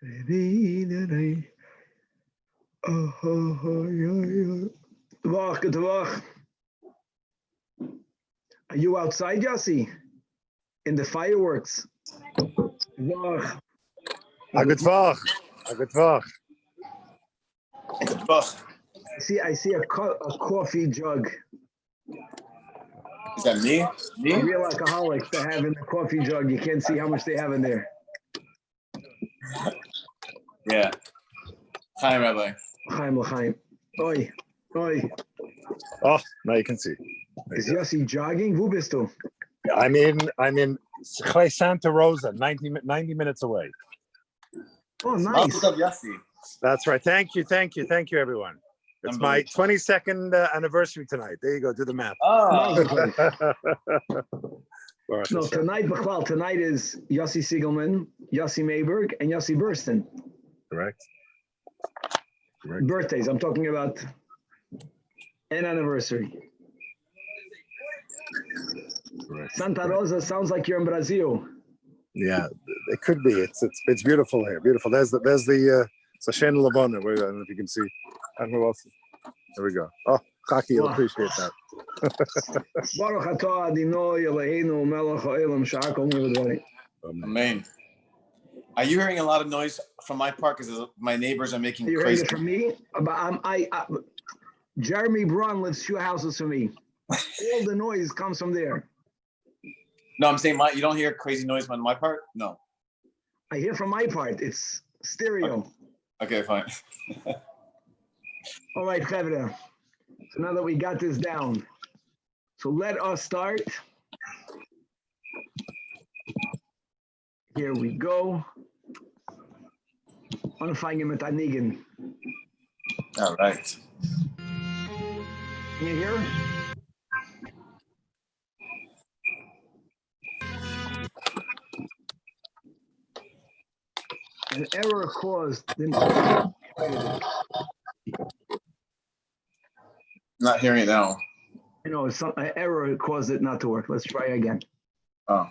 Are you outside, Yossi? In the fireworks? Good Tag. I see a coffee jug. Is that me? Real alcoholics that have in the coffee jug. You can't see how much they have in there. Yeah. Hi, Rabbi. L'chaim. Oi. Oh, now you can see. Is Yossi jogging? Wo bist du? I'm in Santa Rosa, 90 minutes away. Oh, nice. What's up, Yossi? That's right. Thank you, everyone. It's my 22nd anniversary tonight. There you go. Do the math. Oh. No, tonight is Yossi Siegelman, Yossi Mayberg, and Yossi Burstyn. Correct. Birthdays. I'm talking about an anniversary. Correct. Santa Rosa sounds like you're in Brazil. Yeah, it could be. It's beautiful here. Beautiful. There's the Sashen Lavona. I don't know if you can see. I don't know what else. There we go. Oh, Chaki, you'll appreciate that. Baruch atah Adonai Eloheinu melech haolam she'akol niv'dvari. Amen. Are you hearing a lot of noise from my part? Because my neighbors are making You're crazy. hearing it from me? Jeremy Braun lives 2 houses from me. All the noise comes from there. No, I'm saying you don't hear crazy noise on my part? No. I hear from my part. It's stereo. Okay, fine. All right, Chevra. So now that we got this down, so let us start. Here we go. Anfangen mit einigen. All right. Can you hear? An error caused. Not hearing it now. You know, an error caused it not to work. Let's try again. Oh.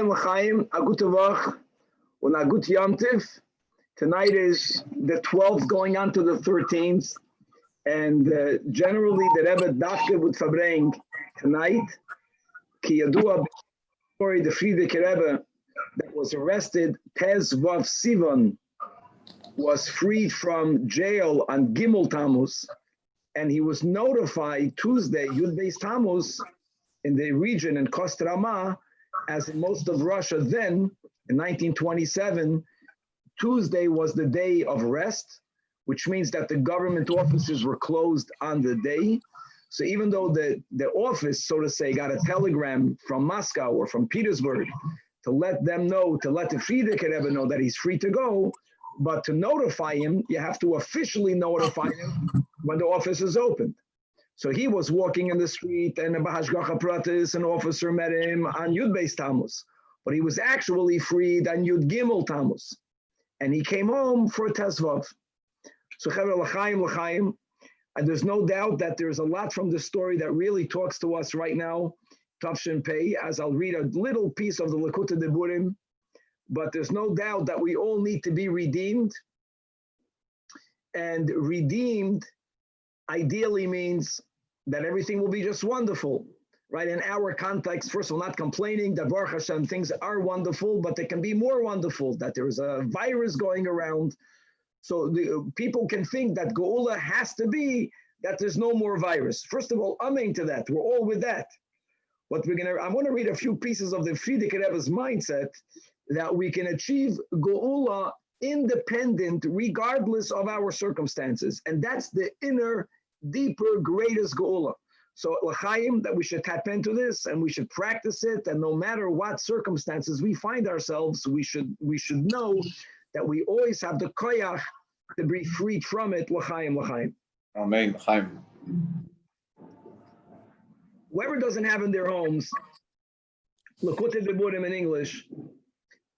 L'chaim, a gute Woche, und a gut Yom Tov. Tonight is the 12th going on to the 13th. And generally, the Rebbe dafke would Farbrengen tonight. Ki yadua story, the Frierdiker Rebbe that was arrested, Tez Vav Sivan, was freed from jail on Gimel Tammuz, and he was notified Tuesday, Yud Beis Tammuz, in the region in Kostrama, as in most of Russia then, in 1927, Tuesday was the day of rest, which means that the government offices were closed on the day. So even though the office, so to say, got a telegram from Moscow or from Petersburg to let them know, to let the Frierdiker Rebbe know that he's free to go, but to notify him, you have to officially notify him when the office is opened. So he was walking in the street, and an officer met him on Yud Beis Tammuz, but he was actually freed on Yud Gimel Tammuz, and he came home for Tezvav. So l'chaim, and there's no doubt that there's a lot from the story that really talks to us right now, Tavshin Pei, as I'll read a little piece of the Likutei Diburim, but there's no doubt that we all need to be redeemed, and redeemed ideally means that everything will be just wonderful, right? In our context, first of all, not complaining that Baruch Hashem, things are wonderful, but they can be more wonderful, that there is a virus going around. So the people can think that Geula has to be that there's no more virus. First of all, amen to that. We're all with that. What I'm going to read a few pieces of the Frierdiker Rebbe's mindset that we can achieve Geula independent, regardless of our circumstances. And that's the inner, deeper, greatest Geula. So l'chaim, that we should tap into this and we should practice it. And no matter what circumstances we find ourselves, we should know that we always have the koyach to be freed from it. L'chaim, l'chaim. Amen. L'chaim. Whoever doesn't have in their homes, Likutei Diburim in English,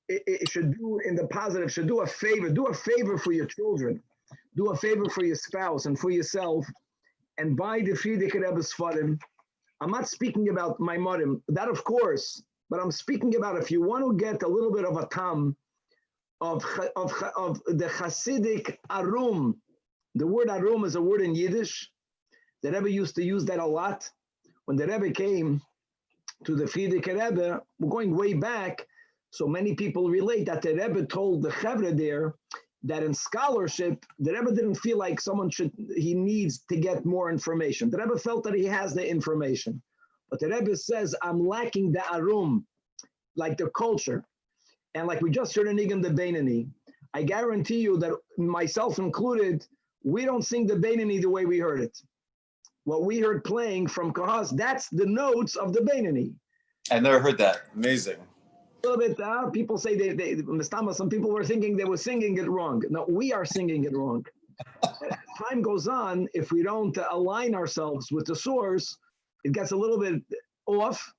it should do in the positive, should do a favor for your children, do a favor for your spouse and for yourself, and buy the Frierdiker Rebbe's Farim. I'm not speaking about my Marim, that of course, but I'm speaking about if you want to get a little bit of a tam of the Hasidic Arum. The word Arum is a word in Yiddish. The Rebbe used to use that a lot. When the Rebbe came to the Frierdiker Rebbe, we're going way back, so many people relate that the Rebbe told the Chevra there that in scholarship, the Rebbe didn't feel like he needs to get more information. The Rebbe felt that he has the information. But the Rebbe says, I'm lacking the Arum, like the culture. And like we just heard in Nigan the Beinani, I guarantee you that myself included, we don't sing the Beinani the way we heard it. What we heard playing from Kahas, that's the notes of the Beinani. I never heard that. Amazing. A little bit, people say some people were thinking they were singing it wrong. No, we are singing it wrong. As time goes on, if we don't align ourselves with the source, it gets a little bit off,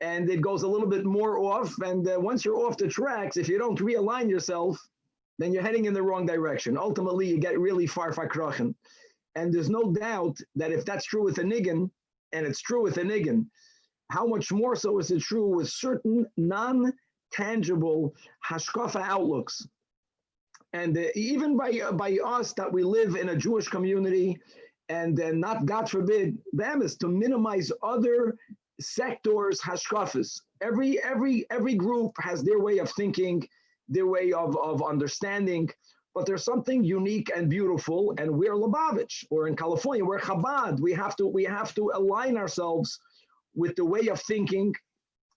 and it goes a little bit more off. And once you're off the tracks, if you don't realign yourself, then you're heading in the wrong direction. Ultimately, you get really far krachen. And there's no doubt that if that's true with a niggin, and it's true with a niggin, how much more so is it true with certain non-tangible hashkafa outlooks? And even by us that we live in a Jewish community, and not, God forbid, them is to minimize other sectors, hashkafas. Every group has their way of thinking, their way of understanding, but there's something unique and beautiful. And we're Lubavitch, or in California, we're Chabad. We have to align ourselves with the way of thinking.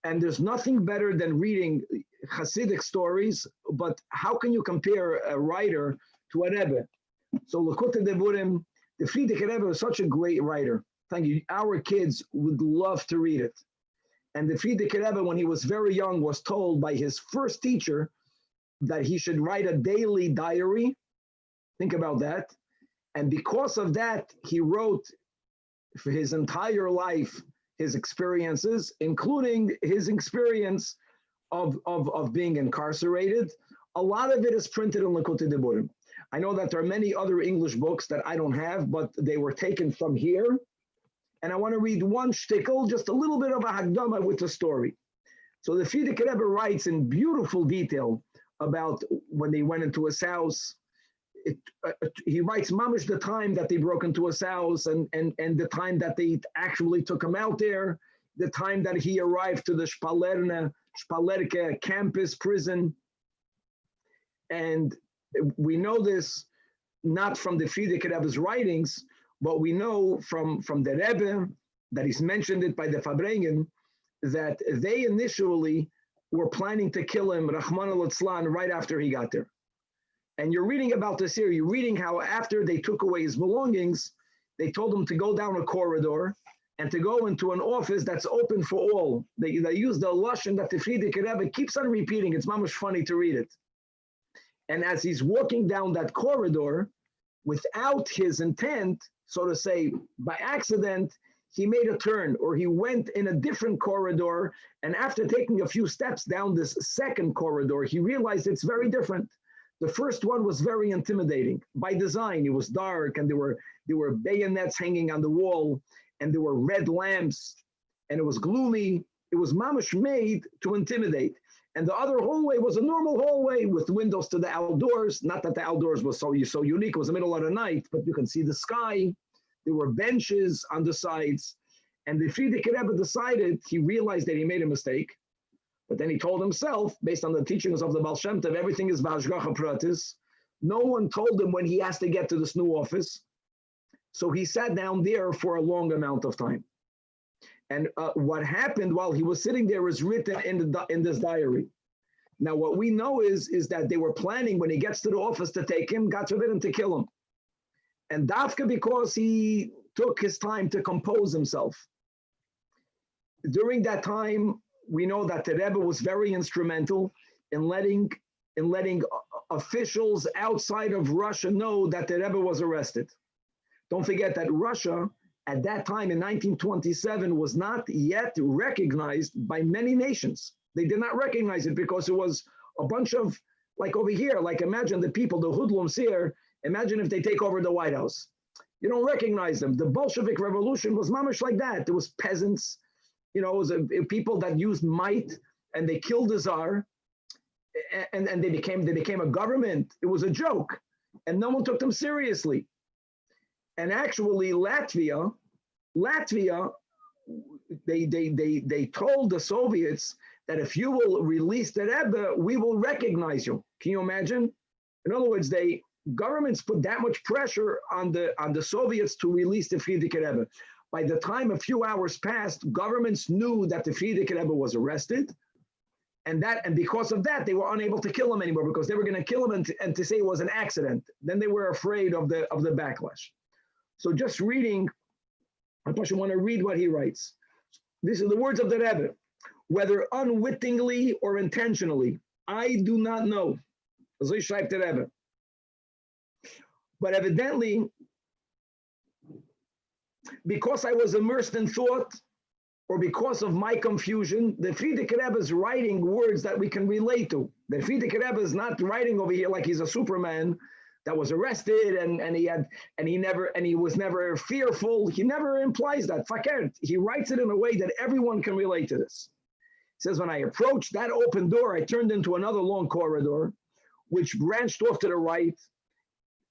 And there's nothing better than reading Hasidic stories, but how can you compare a writer to a Rebbe? So Likutei Devarim, the Frierdiker Rebbe was such a great writer. Thank you. Our kids would love to read it. And the Frierdiker Rebbe, when he was very young, was told by his first teacher that he should write a daily diary. Think about that. And because of that, he wrote for his entire life his experiences, including his experience of being incarcerated. A lot of it is printed in Likutei Devarim. I know that there are many other English books that I don't have, but they were taken from here. And I want to read one shtickle, just a little bit of a Hagdama with the story. So the Frierdiker Rebbe writes in beautiful detail about when they went into his house. He writes mamish the time that they broke into his house and the time that they actually took him out there, the time that he arrived to the Shpalerke campus prison. And we know this not from the Frierdiker Rebbe's writings, but we know from the Rebbe that he's mentioned it by the Farbrengen, that they initially were planning to kill him, Rahman al-Atzlan, right after he got there. And you're reading about this here, you're reading how after they took away his belongings, they told him to go down a corridor and to go into an office that's open for all. They use the lashon that the Frierdiker Rebbe keeps on repeating. It's mamish funny to read it. And as he's walking down that corridor, without his intent, so to say, by accident, he made a turn, or he went in a different corridor. And after taking a few steps down this second corridor, he realized it's very different. The first one was very intimidating by design. It was dark, and there were bayonets hanging on the wall, and there were red lamps, and it was gloomy. It was mamish made to intimidate. And the other hallway was a normal hallway with windows to the outdoors. Not that the outdoors was so unique. It was the middle of the night, but you can see the sky. There were benches on the sides. And the Frierdiker Rebbe decided, he realized that he made a mistake. But then he told himself, based on the teachings of the Baal Shem Tov, everything is v'hashgacha pratis. No one told him when he has to get to this new office. So he sat down there for a long amount of time. And what happened while he was sitting there is written in this diary. Now, what we know is that they were planning when he gets to the office to take him, God forbid him, to kill him. And Dafka, because he took his time to compose himself. During that time, we know that the Rebbe was very instrumental in letting officials outside of Russia know that the Rebbe was arrested. Don't forget that Russia, at that time in 1927, was not yet recognized by many nations. They did not recognize it because it was a bunch of, like over here, like imagine the people, the hoodlums here, imagine if they take over the White House. You don't recognize them. The Bolshevik Revolution was mamish like that. There was peasants, it was people that used might, and they killed the Tsar, and they became a government. It was a joke, and no one took them seriously. And actually, Latvia, they told the Soviets that if you will release the Rebbe, we will recognize you. Can you imagine? In other words, governments put that much pressure on the Soviets to release the Frierdiker Rebbe. By the time a few hours passed, governments knew that the Frierdiker Rebbe was arrested, and because of that, they were unable to kill him anymore because they were going to kill him and to say it was an accident. Then they were afraid of the backlash. So just reading, I want to read what he writes. These are the words of the Rebbe. Whether unwittingly or intentionally, I do not know. So he schreibt the Rebbe. But evidently, because I was immersed in thought, or because of my confusion, the Frierdiker Rebbe is writing words that we can relate to. The Frierdiker Rebbe is not writing over here like he's a Superman, that was arrested and he was never fearful. He never implies that. Fakert. He writes it in a way that everyone can relate to this. He says, when I approached that open door, I turned into another long corridor, which branched off to the right.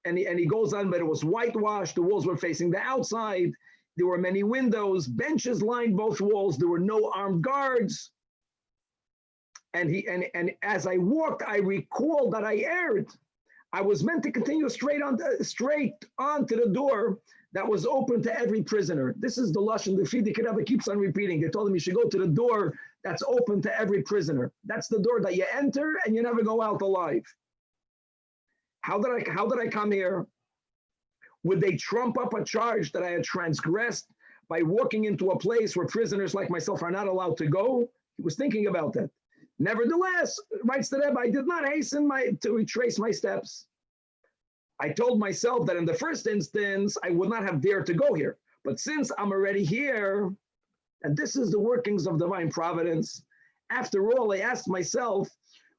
And he goes on, but it was whitewashed. The walls were facing the outside. There were many windows. Benches lined both walls. There were no armed guards. And as I walked, I recalled that I erred. I was meant to continue straight on to the door that was open to every prisoner. This is the lashon the Frierdiker Rebbe keeps on repeating. They told him you should go to the door that's open to every prisoner. That's the door that you enter and you never go out alive. How did I come here? Would they trump up a charge that I had transgressed by walking into a place where prisoners like myself are not allowed to go? He was thinking about that. Nevertheless, writes the Rebbe, I did not hasten to retrace my steps. I told myself that in the first instance, I would not have dared to go here. But since I'm already here, and this is the workings of divine providence, after all, I asked myself,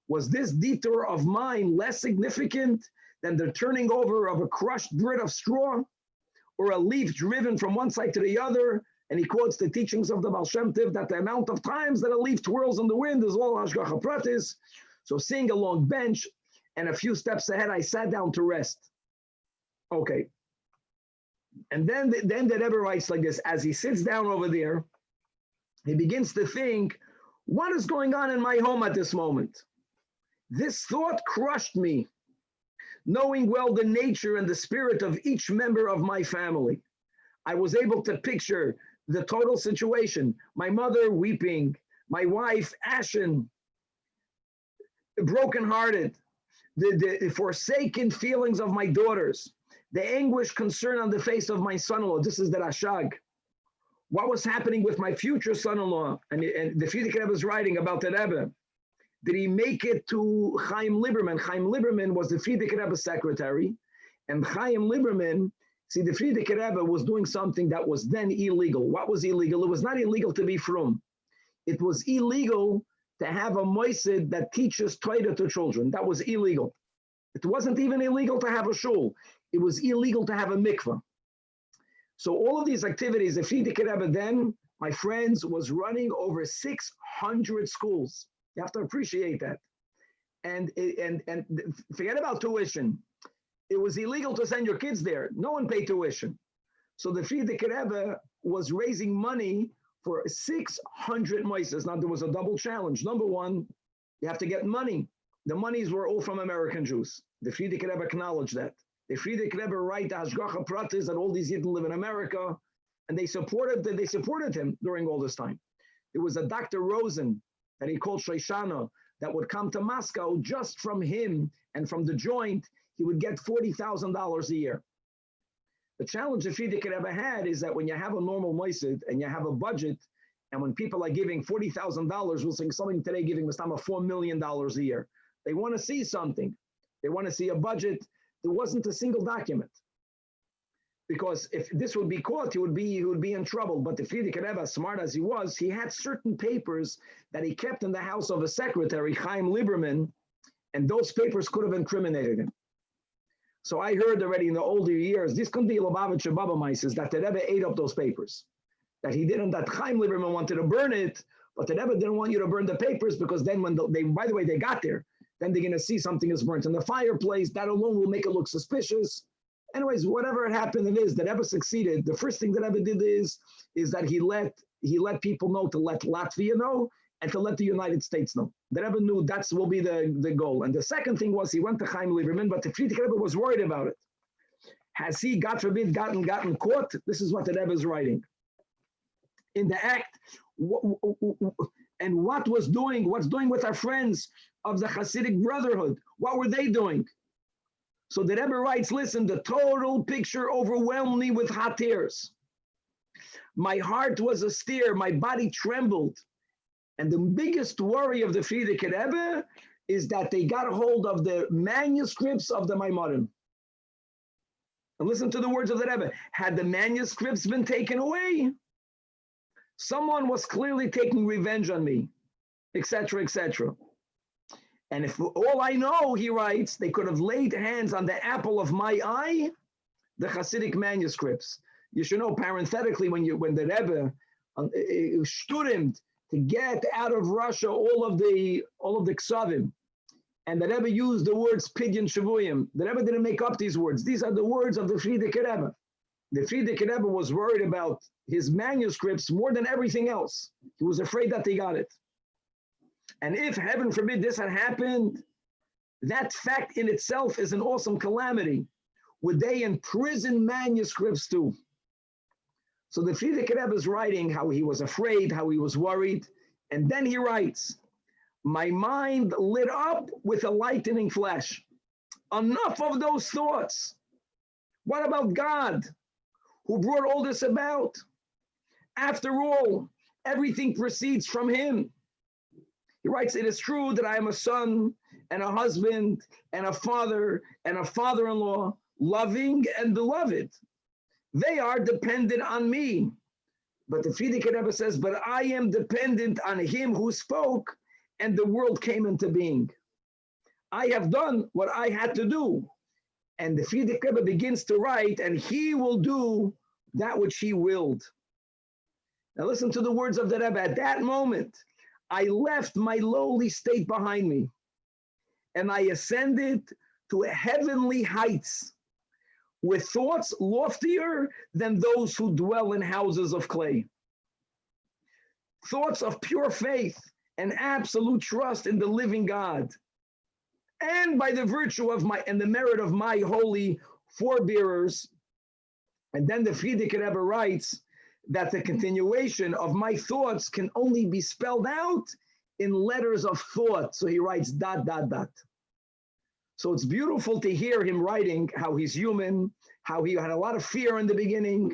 was this detour of mine less significant than the turning over of a crushed bit of straw or a leaf driven from one side to the other? And he quotes the teachings of the Baal Shem Tov that the amount of times that a leaf twirls in the wind is all hashgacha pratis. So seeing a long bench and a few steps ahead, I sat down to rest. Okay. And then the Rebbe writes like this, as he sits down over there, he begins to think, what is going on in my home at this moment? This thought crushed me, knowing well the nature and the spirit of each member of my family. I was able to picture the total situation. My mother weeping, my wife ashen, brokenhearted, the forsaken feelings of my daughters, the anguish concern on the face of my son-in-law. This is the Rashag. What was happening with my future son-in-law? And the Frierdiker Rebbe is writing about the Rebbe. Did he make it to Chaim Lieberman? Chaim Lieberman was the Frierdiker Rebbe's secretary. And Chaim Lieberman, see, the Frierdiker Rebbe was doing something that was then illegal. What was illegal? It was not illegal to be frum. It was illegal to have a moisid that teaches Torah to children. That was illegal. It wasn't even illegal to have a shul. It was illegal to have a mikveh. So all of these activities, the Frierdiker Rebbe then, my friends, was running over 600 schools. You have to appreciate that. And forget about tuition. It was illegal to send your kids there. No one paid tuition. So the Frierdiker Rebbe was raising money for 600 moises. Now there was a double challenge. Number one, you have to get money. The monies were all from American Jews. The Frierdiker Rebbe acknowledged that. The Frierdiker Rebbe write the Hashgacha Pratis that all these Yidden live in America, and they supported him during all this time. There was a Dr. Rosen that he called Shoshana that would come to Moscow just from him and from the joint. He would get $40,000 a year. The challenge the Frierdiker Rebbe had is that when you have a normal moisid and you have a budget, and when people are giving $40,000, we'll say something today giving Mastama $4 million a year. They want to see something. They want to see a budget. There wasn't a single document. Because if this would be caught, he would be in trouble. But the Frierdiker Rebbe, smart as he was, he had certain papers that he kept in the house of a secretary, Chaim Lieberman, and those papers could have incriminated him. So I heard already in the older years, this could be Lubavitch and Baba Mises, that the Rebbe ate up those papers. That he didn't, that Chaim Lieberman wanted to burn it, but the Rebbe didn't want you to burn the papers because then when by the way, they got there, then they're going to see something is burnt in the fireplace. That alone will make it look suspicious. Anyways, whatever had happened, it is that Rebbe succeeded. The first thing that Rebbe did is that he let people know to let Latvia know and to let the United States know. The Rebbe knew that will be the goal. And the second thing was he went to Chaim Lieberman, but the Frierdiker Rebbe was worried about it. Has he, God forbid, gotten caught? This is what the Rebbe is writing. In the act, and what's doing with our friends of the Hasidic Brotherhood? What were they doing? So the Rebbe writes, listen, the total picture overwhelmed me with hot tears. My heart was astir, my body trembled. And the biggest worry of the Frierdiker Rebbe is that they got a hold of the manuscripts of the Maimorim. And listen to the words of the Rebbe. Had the manuscripts been taken away, someone was clearly taking revenge on me, etc., etc. And if all I know, he writes, they could have laid hands on the apple of my eye, the Hasidic manuscripts. You should know parenthetically when the Rebbe stood him to get out of Russia all of the ksavim, and the Rebbe used the words pidyon shavuyim. The Rebbe didn't make up these words. These are the words of the Frierdiker Rebbe. The Frierdiker Rebbe was worried about his manuscripts more than everything else. He was afraid that they got it. And if, heaven forbid, this had happened, that fact in itself is an awesome calamity. Would they imprison manuscripts too? So the Frierdiker Rebbe is writing how he was afraid, how he was worried, and then he writes, my mind lit up with a lightning flash. Enough of those thoughts. What about God, who brought all this about? After all, everything proceeds from him. He writes, it is true that I am a son and a husband and a father-in-law, loving and beloved. They are dependent on me. But the Frierdiker Rebbe says, but I am dependent on him who spoke, and the world came into being. I have done what I had to do. And the Frierdiker Rebbe begins to write, and he will do that which he willed. Now listen to the words of the Rebbe. At that moment, I left my lowly state behind me, and I ascended to heavenly heights with thoughts loftier than those who dwell in houses of clay. Thoughts of pure faith and absolute trust in the living God, and by the virtue of and the merit of my holy forebearers. And then the Frierdiker Rebbe writes that the continuation of my thoughts can only be spelled out in letters of thought. So he writes ... So it's beautiful to hear him writing how he's human, how he had a lot of fear in the beginning,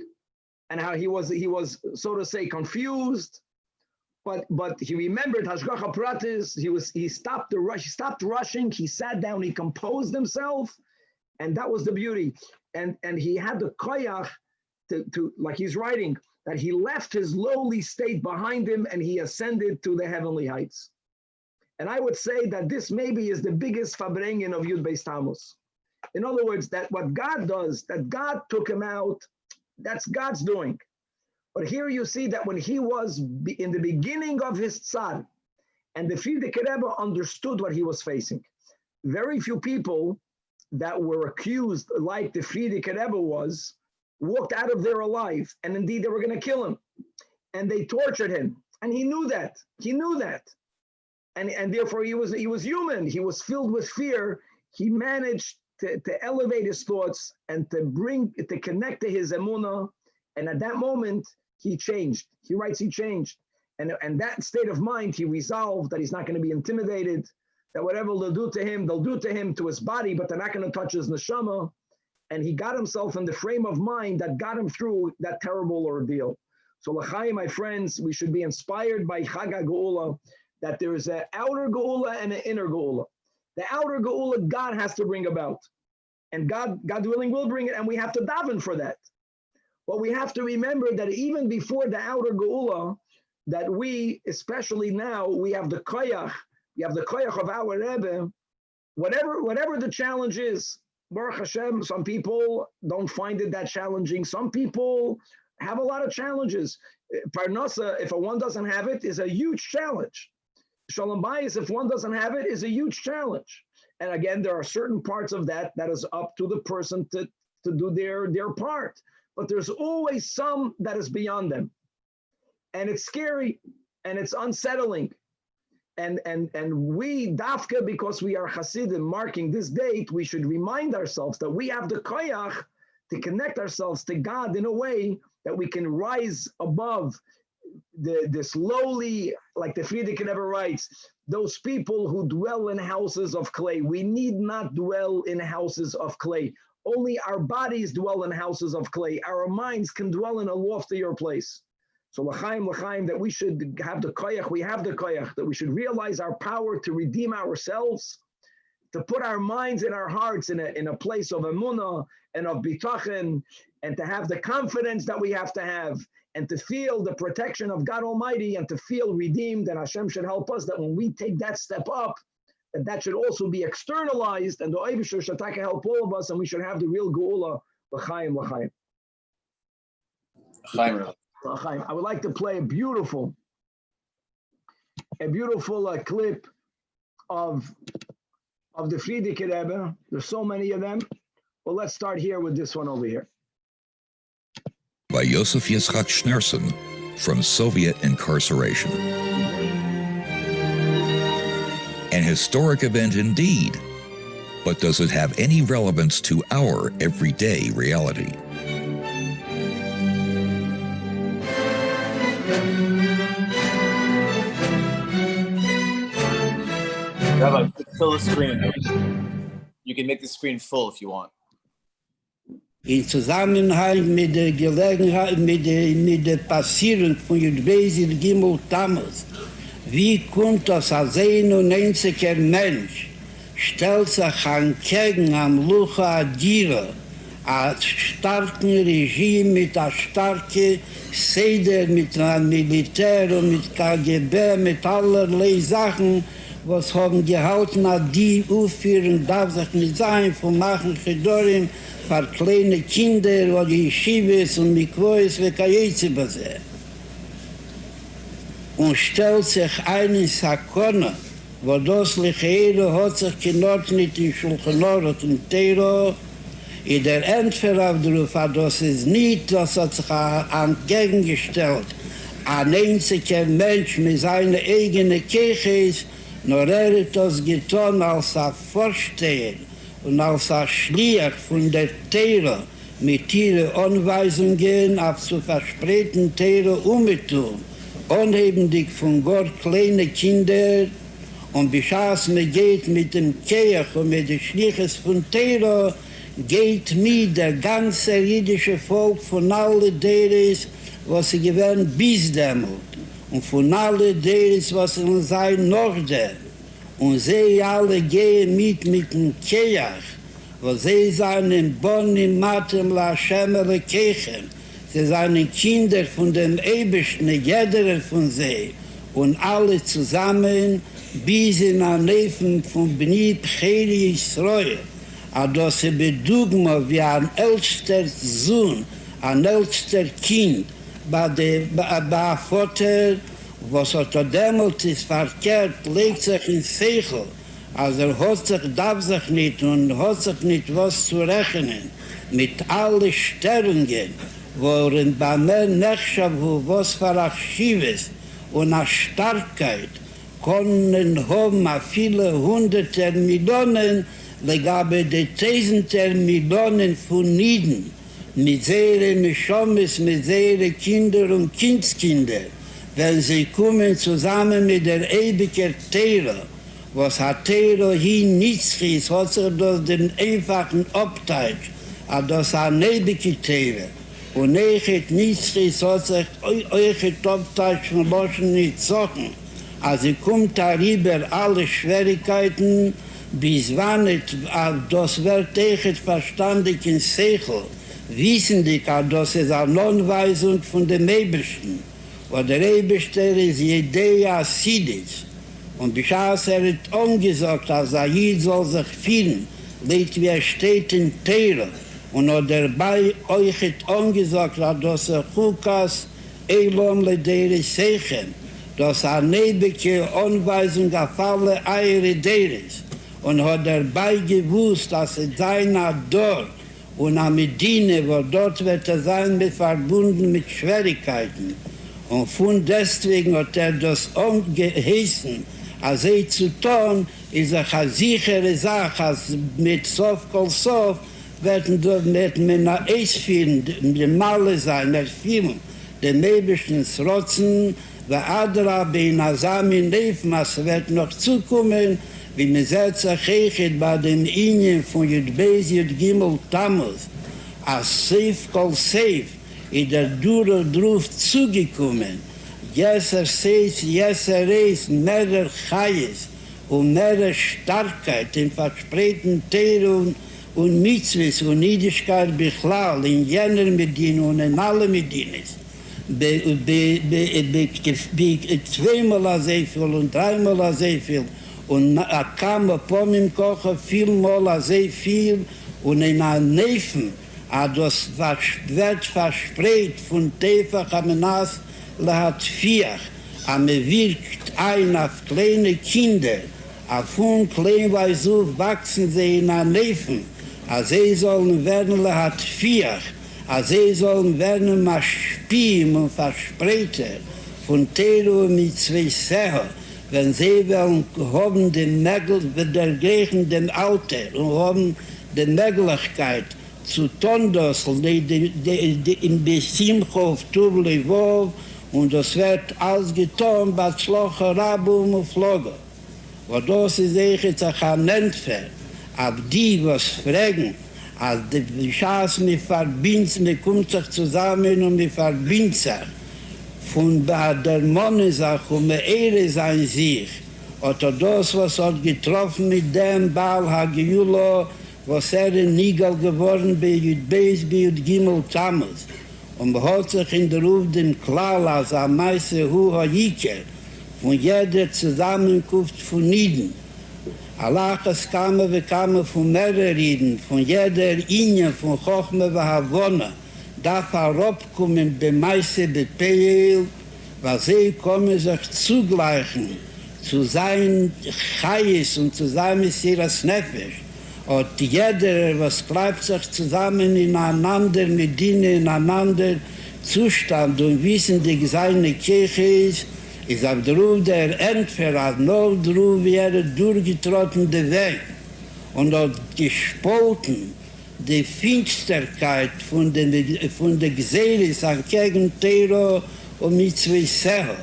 and how he was, so to say, confused. But he remembered Hashgacha Pratis. He stopped rushing. He sat down. He composed himself, and that was the beauty. And he had the koyach to like he's writing that he left his lowly state behind him and he ascended to the heavenly heights. And I would say that this maybe is the biggest Farbrengen of Yud Beis Tammuz. In other words, that what God does, that God took him out, that's God's doing. But here you see that when he was in the beginning of his tzar, and the Frierdiker Rebbe understood what he was facing. Very few people that were accused, like the Frierdiker Rebbe was, walked out of there alive, and indeed they were going to kill him. And they tortured him, and he knew that. He knew that. And therefore he was human. He was filled with fear. He managed to elevate his thoughts and to connect to his emunah. And at that moment, he changed. He writes he changed. And that state of mind, he resolved that he's not going to be intimidated, that whatever they'll do to him to his body, but they're not going to touch his neshama. And he got himself in the frame of mind that got him through that terrible ordeal. So l'chaim, my friends, we should be inspired by Chag HaGeula, that there is an outer Geula and an inner Geula. The outer Geula, God has to bring about. And God willing, will bring it, and we have to daven for that. But we have to remember that even before the outer Geula, that we, especially now, we have the koyach of our Rebbe, whatever the challenge is. Baruch Hashem, some people don't find it that challenging. Some people have a lot of challenges. Parnasa, if one doesn't have it, is a huge challenge. Shalom Bayis, if one doesn't have it, is a huge challenge. And again, there are certain parts of that is up to the person to do their part. But there's always some that is beyond them. And it's scary and it's unsettling. And we, Dafka, because we are Hasidim marking this date, we should remind ourselves that we have the koyach to connect ourselves to God in a way that we can rise above this lowly, like the Frierdiker Rebbe writes, those people who dwell in houses of clay. We need not dwell in houses of clay. Only our bodies dwell in houses of clay. Our minds can dwell in a loftier place. So l'chaim, that we should have the koyach, that we should realize our power to redeem ourselves, to put our minds and our hearts in a place of emunah and of bitachon, and to have the confidence that we have to have, and to feel the protection of God Almighty, and to feel redeemed. And Hashem should help us that when we take that step up, that should also be externalized, and the Eibusher should help all of us, and we should have the real Geula, l'chaim, l'chaim. L'chaim. I would like to play a beautiful clip of the Frierdiker Rebbe. There's so many of them. Well, let's start here with this one over here. By Yosef Yitzchak Schneerson from Soviet incarceration. An historic event indeed, but does it have any relevance to our everyday reality? Rabbi, you can fill the screen. You can make the screen full if you want. In Zusammenhang mit der Gelegenheit, mit der Passierung von Beis Gimel Tammuz, wie kommt das ein 91er Mensch, stellt sich entgegen am Lucha Adira, ein starken Regime mit einer starken Seder, mit einem Militär und mit KGB, mit allerlei Sachen, was haben gehalten, die Aufführung darf sich nicht sein, von machen Chidorim, für kleine Kinder, wo die Yeshivas und Mikvois und Kajezibase. Und stellt sich ein in Sakona, wo das Lechere hat sich genannt nicht in Schulchanort und Teiro, in der Endveraufruf hat das ist nicht, das hat sich entgegengestellt, ein einziger Mensch mit seiner eigenen Kirche, nur hat das getan als ein Vorsteher und als ein Schlier von der Teiro mit ihren Anweisungen auf zu verspreiten Teiro umgetun, unhebendig von Gott kleine Kinder und beschaß mir geht mit dem Keach und mit den Schliches von Teiro, geht mit der ganze jüdische Volk von allen Deres, was sie gewähren bis demut. Und von allen Deres, was sie sein noch der. Und sie alle gehen mit dem Keach, wo sie seinen Bonnen, Matem, Lashem, Lekechem. Sie seien Kinder von dem Ebersten, jeder von sie. Und alle zusammen, bis in ein Neffen von Bnei Pcheri Yisroel. Aber sie bedugma wie ein ältester Sohn, ein ältester Kind, bei der Vater, was hat damals ist verkehrt, legt sich in Seichel, also darf sich nicht und hat sich nicht was zu rechnen, mit allen Störungen, worin bei mir Nechschavu was für Archives und eine Starkheit können haben viele hunderte Millionen, legabe die Tausender Millionen von Nieden, mit seinen Neshamot, mit seinen Kindern und Kindskinder, wenn sie kommen zusammen mit der ewigen Teiro, was hat Teiro hier nichts ist, hat sich durch den einfachen Abteil, aber das hat ewige Teiro. Und echt nichts ist, hat sich euch Abteil von Loschen nicht sagen. Also kommt darüber alle Schwierigkeiten, bis wann das wird echt verstandig in Seichel, wissen die, dass es eine Anweisung von dem Ebersten, wo der Eberste ist Jedea Asidis. Und bischaß hat angesagt, dass Jid soll sich fühlen, lebt wie steht in Teiro. Und hat dabei euch angesagt, dass Chukas Elom Ledere Seichem, dass nebige Anweisung auf alle Eire Deres. Und hat dabei gewusst, dass es seiner dort und am Medine, wo dort wird sein, verbunden mit Schwierigkeiten. Und von deswegen hat das angeheißen, als zu tun, ist eine sichere Sache, als mit Sof kol Sof werden dort mit einer Eisfilm, die Male sein, mit Film, den Mebischen Srotzen, der Adra bin Asami Neifmas wird noch zukommen, wie man setzt sich bei den Ingen von Beis Gimel Tammuz, als Seif kol Seif, in der Dure drauf zugekommen. Jesser Seis, Jesser Reis, mehr Chayes und mehr Starkheit im verspreiten Teiro und Mitzvahs und Niedigkeit Bichlal in jener Medine und in alle Medines. Zweimal so viel und dreimal so viel und kam upon ihm kochen vielmal sehr viel und in einem Neffen, das wird verspreit von Tefach Amenas lehat vier, wirkt ein auf kleine Kinder, von klein Weisuf wachsen sie in einem Neffen, sie sollen werden lehat vier, sie sollen werden maschpiem und verspreiter von Tero mit zwei Seher, wenn sie wollen, haben den Nägel, der Griechen den Alter und haben die Möglichkeit zu Tondos, in Besimcha auf Tuvlevov, und das wird alles getan bei Schlocher Rabum und Flogo. Und das ist jetzt ein Entfer, ab die, was fragen, als die Schaß mit verbindet, mit kommt sich zusammen und mit verbindet sich. Von der Monnesach und der Ehre sein sich, oder das, was hat getroffen mit dem Baal Hagiulo, was in Nigal geworden bei Beis, bei Gimel Tammuz. Und hat sich in der Ruf den Klal als am meisten Hu HaYiker von jeder Zusammenkunft von Niden. Alachas kamen wir kamen von mehreren, von jeder Inje, von Chochme und Havona, darf herabkommen bei Meise Bepeil, weil sie kommen sich zugleichen, zu sein Chais und zu sein Messias Nefesh. Und jeder, was bleibt sich zusammen ineinander, mit ihnen ineinander Zustand und wissen, die seine Kirche ist auf der Ruf der Entferer, noch der Ruf, wie durchgetrotten der Weg und hat gespolten, die Finsterkeit von der Geselis gegen Terror und Mitzvah Seher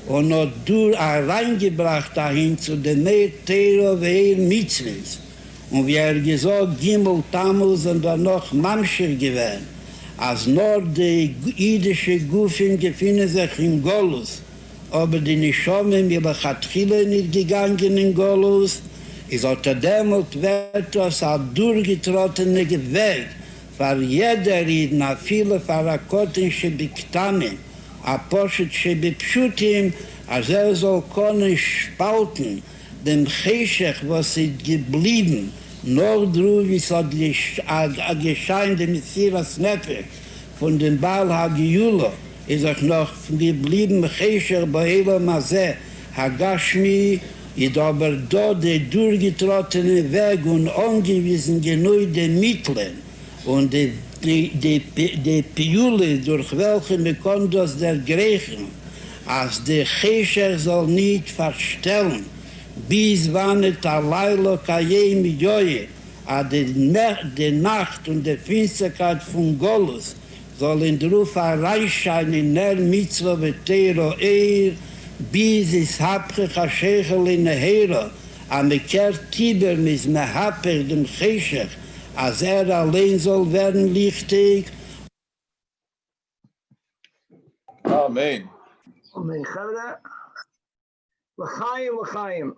und hat reingebracht dahin zu den mehr Terror wie Mitzvahs. Und wie gesagt, Gimel Tammuz und dann noch Mamscher gewesen, als nur die jüdische Gufen befinden sich in Golus, aber die Neshamot mit der Chatchile nicht gegangen in Golus, ist unter dem wird das ein durchgetrottener Weg, weil jeder in a viele Pharakoten Shebiktanen, a Poshet Shebipschutim, als soll können spalten, dem Cheshech, was ist geblieben, nur drüber ist geschehen, der Messias Nefesh von dem Baal Hagiulo, ist auch noch geblieben, Cheshech bei Elam Hazeh, Hagashmi, ist aber dort der durchgetrottene Weg und angewiesen genug der Mitteln und die Piule, durch welche wir konnten das der Griechen, als der Cheshech soll nicht verstellen, bis wann et Alaylo kayem joye, die Nacht und die Finsterkeit von Golus sollen drauf erreichen in der Mitzvah Vetero bis es hapche Chashechel in der Hero, am Kehrt Tiber mis mehapech dem Cheshech, als allein soll werden lichtig. Amen. Amen. Chavra, l'chaim, l'chaim.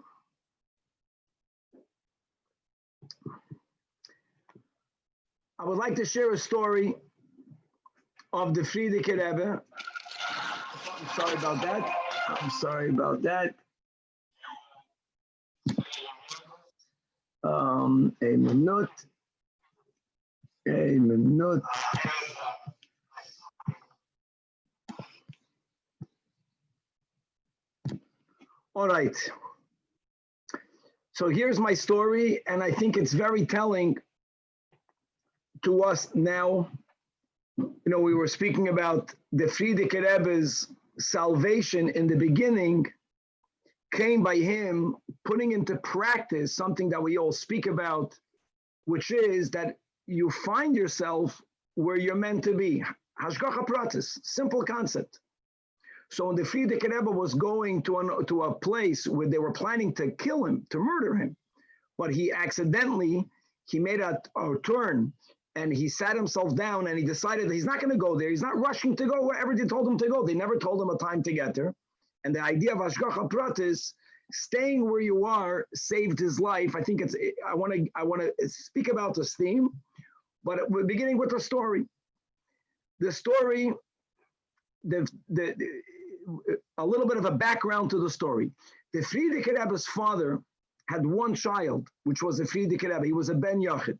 I would like to share a story of the Frierdiker Rebbe. I'm sorry about that. I'm sorry about that. A minute. A minute. All right. So here's my story, and I think it's very telling to us now. You know, we were speaking about the Frierdiker Rebbe's salvation in the beginning came by him putting into practice something that we all speak about, which is that you find yourself where you're meant to be. Hashgacha pratis, simple concept. So when the Frierdiker Rebbe was going to a place where they were planning to kill him, to murder him, but he made a turn and he sat himself down and he decided that he's not going to go there. He's not rushing to go wherever they told him to go. They never told him a time to get there. And the idea of Hashgacha pratis, staying where you are, saved his life. I think I want to speak about this theme, but we're beginning with the story. The story, a little bit of a background to the story. The Frierdiker Rebbe's father had one child, which was the Frierdiker Rebbe. He was a Ben Yachid.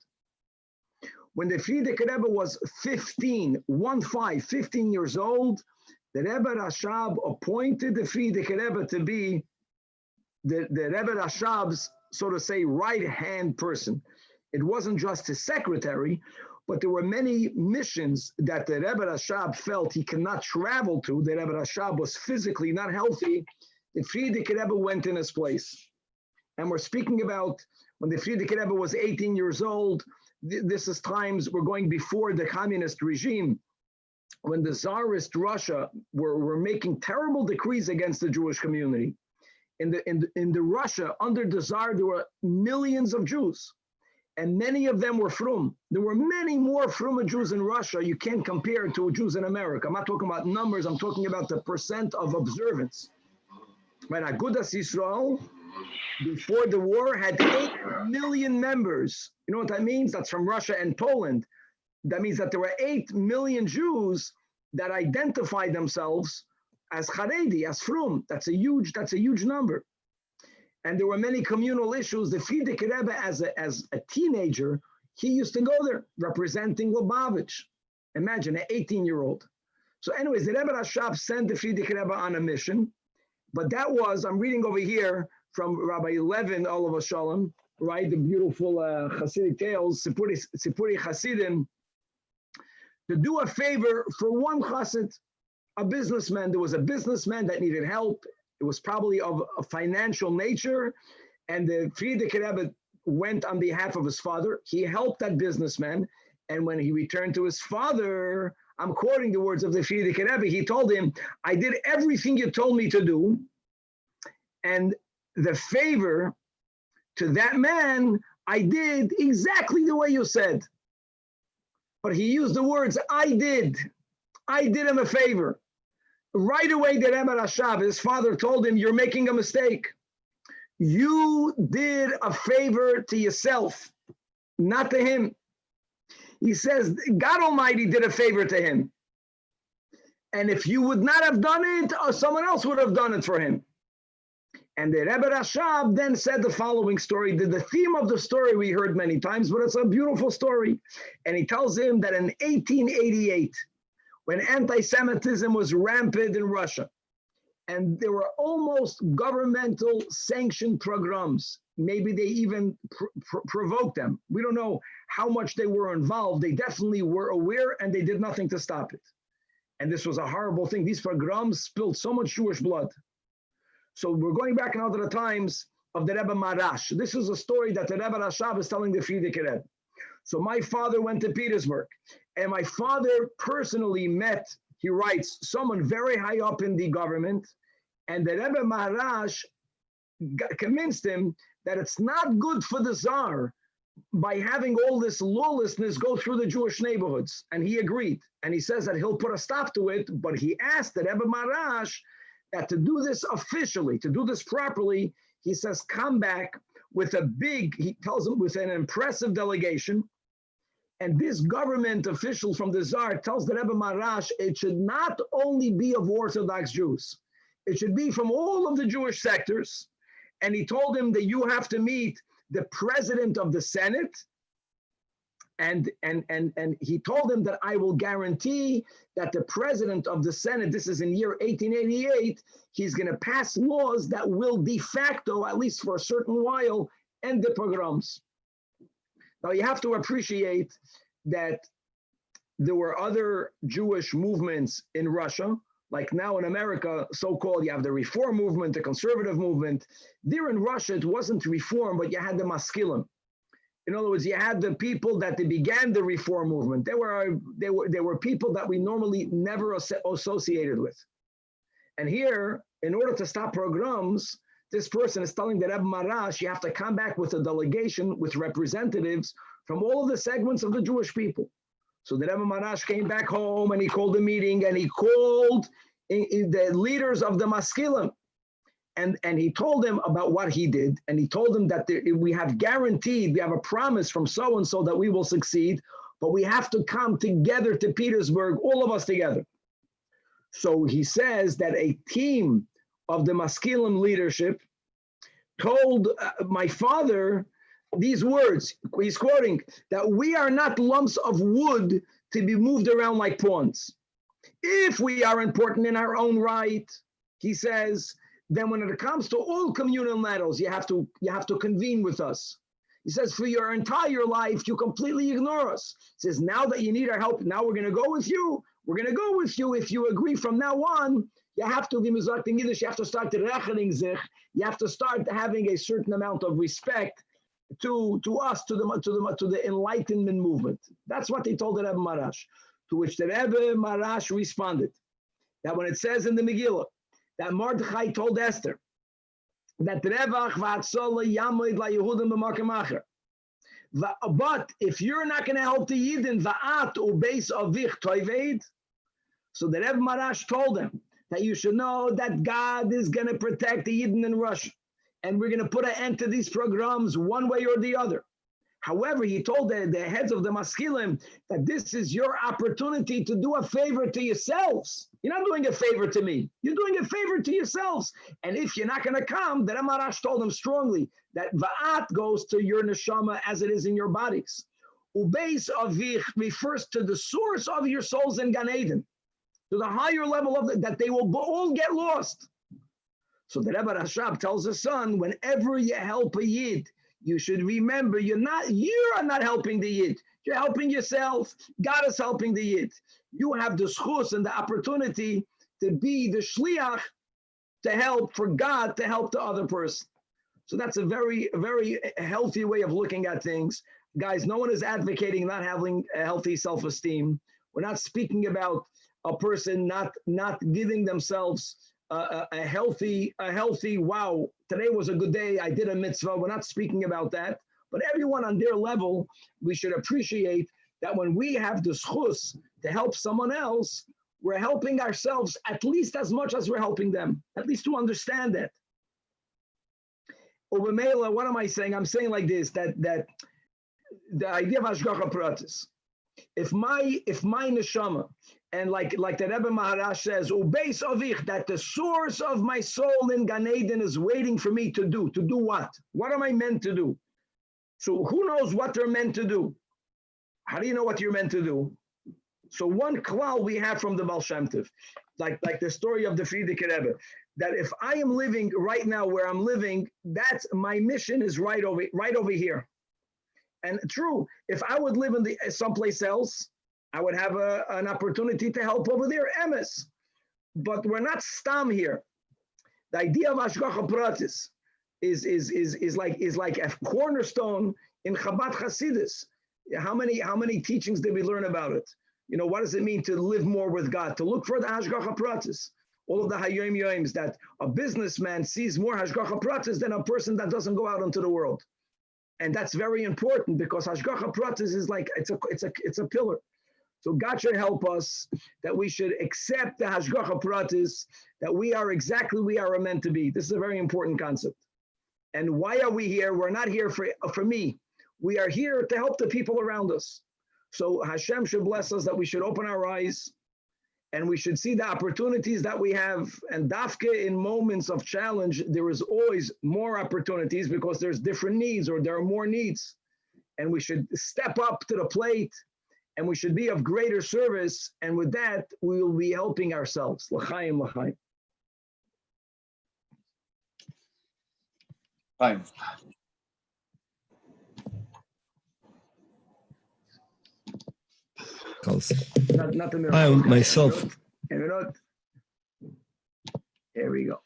When the Frierdiker Rebbe was 15 years old, the Rebbe Rashab appointed the Frierdiker Rebbe to be the Rebbe Rashab's, so to say, right-hand person. It wasn't just his secretary, but there were many missions that the Rebbe Rashab felt he cannot travel to. The Rebbe Rashab was physically not healthy. The Frierdiker Rebbe went in his place. And we're speaking about when the Frierdiker Rebbe was 18 years old. This is times we're going before the communist regime, when the Tsarist Russia were making terrible decrees against the Jewish community. In the Russia, under the Tsar, there were millions of Jews, and many of them were frum. There were many more frum Jews in Russia. You can't compare it to Jews in America. I'm not talking about numbers. I'm talking about the percent of observance. Right, Agudas Yisrael, before the war, had 8 million members. You know what that means? That's from Russia and Poland. That means that there were 8 million Jews that identified themselves as Haredi, as Frum. That's a huge number. And there were many communal issues. The Frierdiker Rebbe, as a teenager, he used to go there representing Lubavitch. Imagine an 18-year-old. So anyways, the Rebbe Rashab sent the Frierdiker Rebbe on a mission. But that was, I'm reading over here from Rabbi Levin, Olav Shalom, right? The beautiful Hasidic tales, Sipuri Hasidim, to do a favor for one Chassid, a businessman. There was a businessman that needed help. It was probably of a financial nature. And the Frierdiker Rebbe went on behalf of his father. He helped that businessman. And when he returned to his father, I'm quoting the words of the Frierdiker Rebbe, he told him, I did everything you told me to do. And the favor to that man, I did exactly the way you said. But he used the words, I did him a favor. Right away, the Rebbe Rashab, his father told him, you're making a mistake. You did a favor to yourself, not to him. He says, God Almighty did a favor to him. And if you would not have done it, or someone else would have done it for him. And the Rebbe Rashab then said the following story. The theme of the story we heard many times, but it's a beautiful story. And he tells him that in 1888, when anti-Semitism was rampant in Russia, and there were almost governmental sanctioned pogroms, maybe they even provoked them. We don't know how much they were involved. They definitely were aware, and they did nothing to stop it. And this was a horrible thing. These pogroms spilled so much Jewish blood. So we're going back now to the times of the Rebbe Marash. This is a story that the Rebbe Rashab is telling the Frierdiker Rebbe. So my father went to Petersburg, and my father personally met, he writes, someone very high up in the government, and the Rebbe Marash convinced him that it's not good for the Tsar by having all this lawlessness go through the Jewish neighborhoods. And he agreed. And he says that he'll put a stop to it, but he asked the Rebbe Marash that to do this officially, to do this properly, he says, come back with a big, he tells him, with an impressive delegation. And this government official from the Tsar tells the Rebbe Marash, it should not only be of Orthodox Jews, it should be from all of the Jewish sectors. And he told him that you have to meet the president of the Senate. And he told him that I will guarantee that the president of the Senate, this is in year 1888, he's going to pass laws that will de facto, at least for a certain while, end the pogroms. Now you have to appreciate that there were other Jewish movements in Russia, like now in America, so-called, you have the reform movement, the conservative movement. There in Russia, it wasn't reform, but you had the maskilim. In other words, you had the people that they began the reform movement. They were people that we normally never associated with. And here, in order to stop pogroms, this person is telling the Rebbe Marash, you have to come back with a delegation with representatives from all of the segments of the Jewish people. So the Rebbe Marash came back home and he called a meeting and he called the leaders of the maskilim. And he told them about what he did. And he told them that we have a promise from so-and-so that we will succeed, but we have to come together to Petersburg, all of us together. So he says that a team of the maskilim leadership told my father these words. He's quoting that we are not lumps of wood to be moved around like pawns. If we are important in our own right, he says, then when it comes to all communal matters, you have to convene with us. He says, for your entire life, you completely ignore us. He says, now that you need our help, now we're going to go with you. We're going to go with you. If you agree from now on, you have to be mizakt in Yiddish. You have to start rechening zich. You have to start having a certain amount of respect to us, to the Enlightenment movement. That's what they told the Rebbe Marash. To which the Rebbe Marash responded that when it says in the Megillah that Mordechay told Esther that Revach v'atzola yamoid la Yehudim b'makom acher. But if you're not going to help the Yidden, va'at ubeis avich toived. So the Rebbe Marash told him that you should know that God is going to protect the Yidden in Russia, and we're going to put an end to these pogroms one way or the other. However, he told the heads of the Maskilim that this is your opportunity to do a favor to yourselves. You're not doing a favor to me. You're doing a favor to yourselves. And if you're not going to come, the Ramarash told him strongly that Va'at goes to your neshama as it is in your bodies. Ubeis avich refers to the source of your souls in Gan Eden, to the higher level of that they will all get lost. So the Rebbe Rashab tells his son, whenever you help a Yid, you should remember you are not helping the Yid. You're helping yourself. God is helping the Yid. You have the schus and the opportunity to be the shliach to help for God to help the other person. So that's a very, very healthy way of looking at things. Guys, no one is advocating not having a healthy self-esteem. We're not speaking about a person not giving themselves a healthy, wow, today was a good day, I did a mitzvah. We're not speaking about that. But everyone on their level, we should appreciate that when we have the schus to help someone else, we're helping ourselves at least as much as we're helping them, at least to understand that. Over Mela, what am I saying? I'm saying like this, that the idea of hashgacha pratis. If my neshama, and like the Rebbe Maharash says, ubeis avich, that the source of my soul in Gan Eden is waiting for me to do what? What am I meant to do? So who knows what they're meant to do? How do you know what you're meant to do? So one klal we have from the Baal Shem Tov, like the story of the Frierdiker Rebbe, that if I am living right now where I'm living, that's my mission is right over here. And true, if I would live in someplace else, I would have an opportunity to help over there, emes. But we're not stam here. The idea of hashgacha pratis is like a cornerstone in Chabad Hasidus. How many teachings did we learn about it? You know, what does it mean to live more with God? To look for the hashgacha pratis. All of the hayom yoms that a businessman sees more hashgacha pratis than a person that doesn't go out into the world, and that's very important because hashgacha pratis is like it's a pillar. So God should help us that we should accept the hashgacha pratis, that we are exactly we are meant to be. This is a very important concept. And why are we here? We're not here for me. We are here to help the people around us. So Hashem should bless us that we should open our eyes and we should see the opportunities that we have. And dafke in moments of challenge, there is always more opportunities because there's different needs or there are more needs. And we should step up to the plate and we should be of greater service. And with that, we will be helping ourselves. L'chaim, l'chaim. Fine. Not the I myself. Here we go.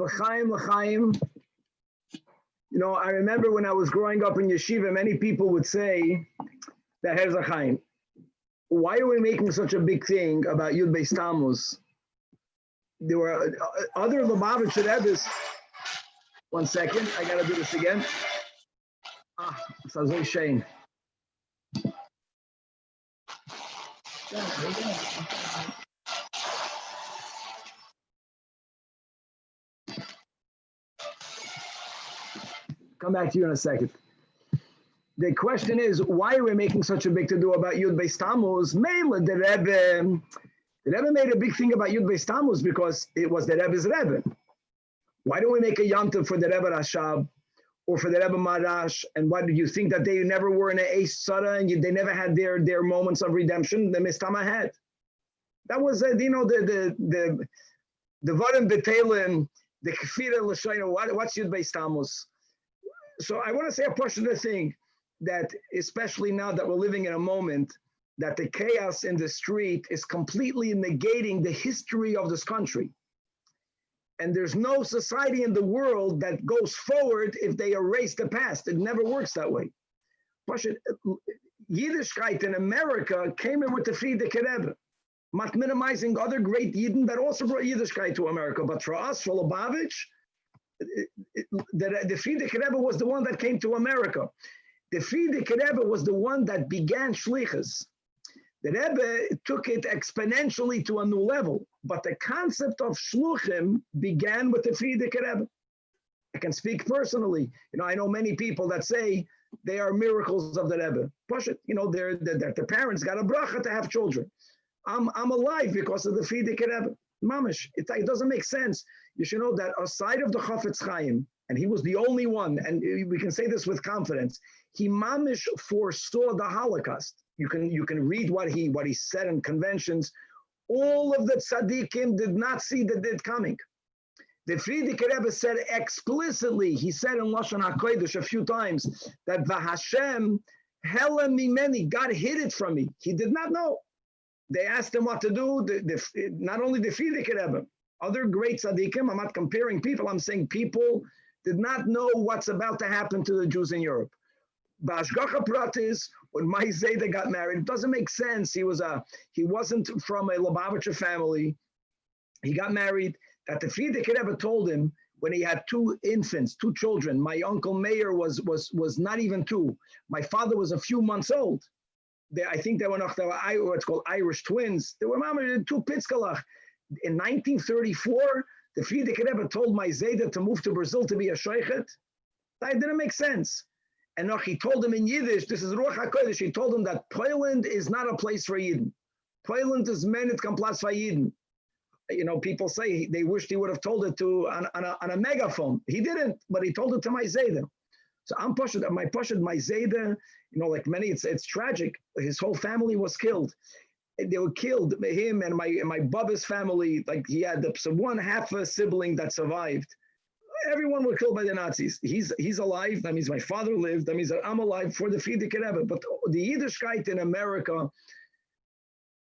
l'chaim. You know, I remember when I was growing up in yeshiva, many people would say that here's a chaim. Why are we making such a big thing about Yud Beis Tammuz? There were other Lubavitcher Rebbes. 1 second, I gotta do this again. It's a very shame. Come back to you in a second. The question is, why are we making such a big to-do about Yud Beis Tammuz? The Rebbe made a big thing about Yud Beis Tammuz because it was the Rebbe's Rebbe. Why don't we make a Yom Tov for the Rebbe Rashab or for the Rebbe Marash? And why do you think that they never were in an Eis Tzara and they never had their moments of redemption? The Mistama had. That was, the Varim B'Telem, the Kefira L'Shayna. What's Yud Beis Tammuz? So I want to say a portion of the thing that, especially now that we're living in a moment that the chaos in the street is completely negating the history of this country. And there's no society in the world that goes forward if they erase the past. It never works that way. Yiddishkeit in America came in with the Friedrich Rebbe, not minimizing other great Yidden that also brought Yiddishkeit to America. But for us, for Lubavitch, the Friedrich Rebbe was the one that came to America. The Friedrich Rebbe was the one that began Shlichus. The Rebbe took it exponentially to a new level, but the concept of Shluchim began with the Friedrich Rebbe. I can speak personally. You know, I know many people that say they are miracles of the Rebbe. You know, their parents got a bracha to have children. I'm alive because of the Friedrich Rebbe. Mamish, it doesn't make sense. You should know that aside of the Chafetz Chaim, and he was the only one, and we can say this with confidence, he mamish foresaw the Holocaust. You can read what he said in conventions. All of the tzaddikim did not see it coming. The Friedrich Rebbe said explicitly, he said in Lashon HaKodesh a few times, that V'Hashem hela mimeni, God hid it from me. He did not know. They asked him what to do. Not only the Friedrich Rebbe, other great tzaddikim, I'm not comparing people, I'm saying people did not know what's about to happen to the Jews in Europe. Bashgacha Pratis, when my Zayda got married, it doesn't make sense. He wasn't from a Lubavitcher family. He got married. That the Friedrich Rebbe told him when he had 2 infants, 2 children. My uncle Meyer was not even 2. My father was a few months old. I think they were what's called Irish twins. They were 2 Pitzkalach. In 1934, the Friedrich Rebbe told my Zayda to move to Brazil to be a sheikhet. That didn't make sense. And he told him in Yiddish, this is Ruach HaKodesh, he told him that Poland is not a place for Yidden. Poland is meant to place for Yidden. You know, people say they wished he would have told it on a megaphone. He didn't, but he told it to my Zayda. So I'm pushed, my Zayda, you know, like many, it's tragic. His whole family was killed. They were killed, him and my Bubba's family, like he had one half a sibling that survived. Everyone was killed by the Nazis. He's alive. That means my father lived. That means that I'm alive for the Friedrich Rebbe. But the Yiddishkeit in America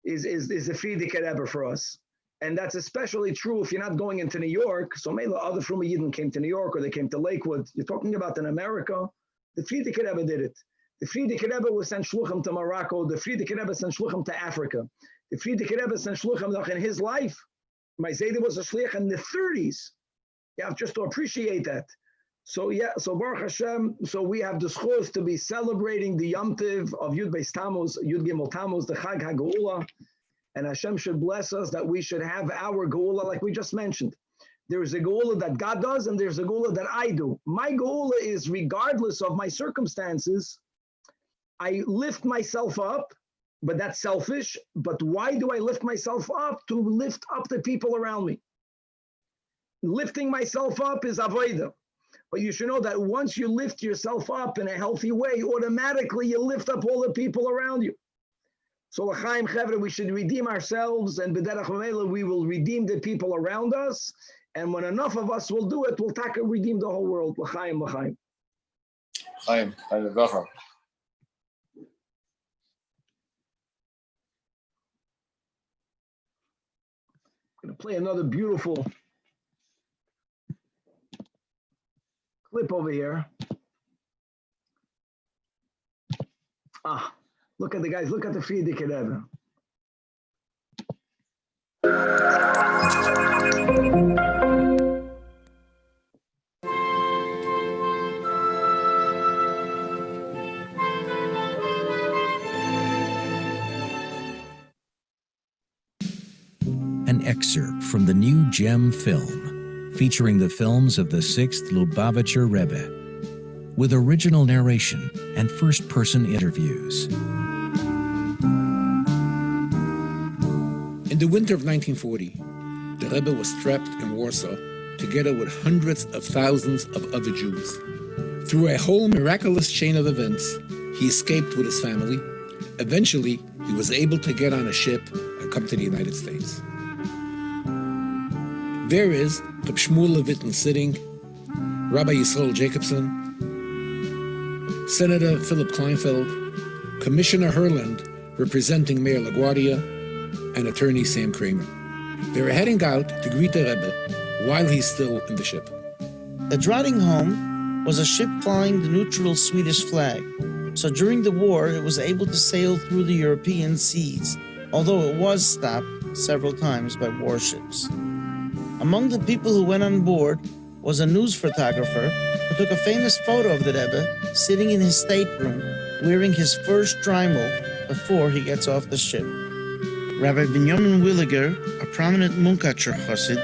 is the Friedrich Rebbe for us. And that's especially true if you're not going into New York. So maybe other from Yidden came to New York or they came to Lakewood. You're talking about in America, the Friedrich Rebbe did it. The Friedrich Rebbe was sent shluchim to Morocco. The Friedrich Rebbe sent shluchim to Africa. The Friedrich Rebbe sent shluchim in his life. My Zayda was a shliach in the 30s. You have just to appreciate that. So so Baruch Hashem, so we have the schus to be celebrating the Yom Tiv of Yud Beis Tammuz, Yud Gimel Tammuz, the Chag HaGeula, and Hashem should bless us that we should have our Geula like we just mentioned. There's a Geula that God does and there's a Geula that I do. My Geula is regardless of my circumstances, I lift myself up, but that's selfish. But why do I lift myself up? To lift up the people around me. Lifting myself up is avodah. But you should know that once you lift yourself up in a healthy way, automatically you lift up all the people around you. So l'chaim chevra, we should redeem ourselves, and b'derech mamela, we will redeem the people around us. And when enough of us will do it, we'll redeem the whole world. L'chaim, l'chaim. Chaim, Zajac. I'm going to play another beautiful clip over here. Look at the guys. Look at the Frierdiker Rebbe. An excerpt from the new Gem film, featuring the films of the 6th Lubavitcher Rebbe, with original narration and first-person interviews. In the winter of 1940, the Rebbe was trapped in Warsaw together with hundreds of thousands of other Jews. Through a whole miraculous chain of events, he escaped with his family. Eventually, he was able to get on a ship and come to the United States. There is Reb Shmuel Levittin sitting, Rabbi Yisrael Jacobson, Senator Philip Kleinfeld, Commissioner Herland representing Mayor LaGuardia, and Attorney Sam Kramer. They were heading out to greet the Rebbe while he's still in the ship. The Drottningholm was a ship flying the neutral Swedish flag, so during the war it was able to sail through the European seas, although it was stopped several times by warships. Among the people who went on board was a news photographer who took a famous photo of the Rebbe sitting in his stateroom wearing his first dreimal before he gets off the ship. Rabbi Binyamin Williger, a prominent Munkacher Chassid,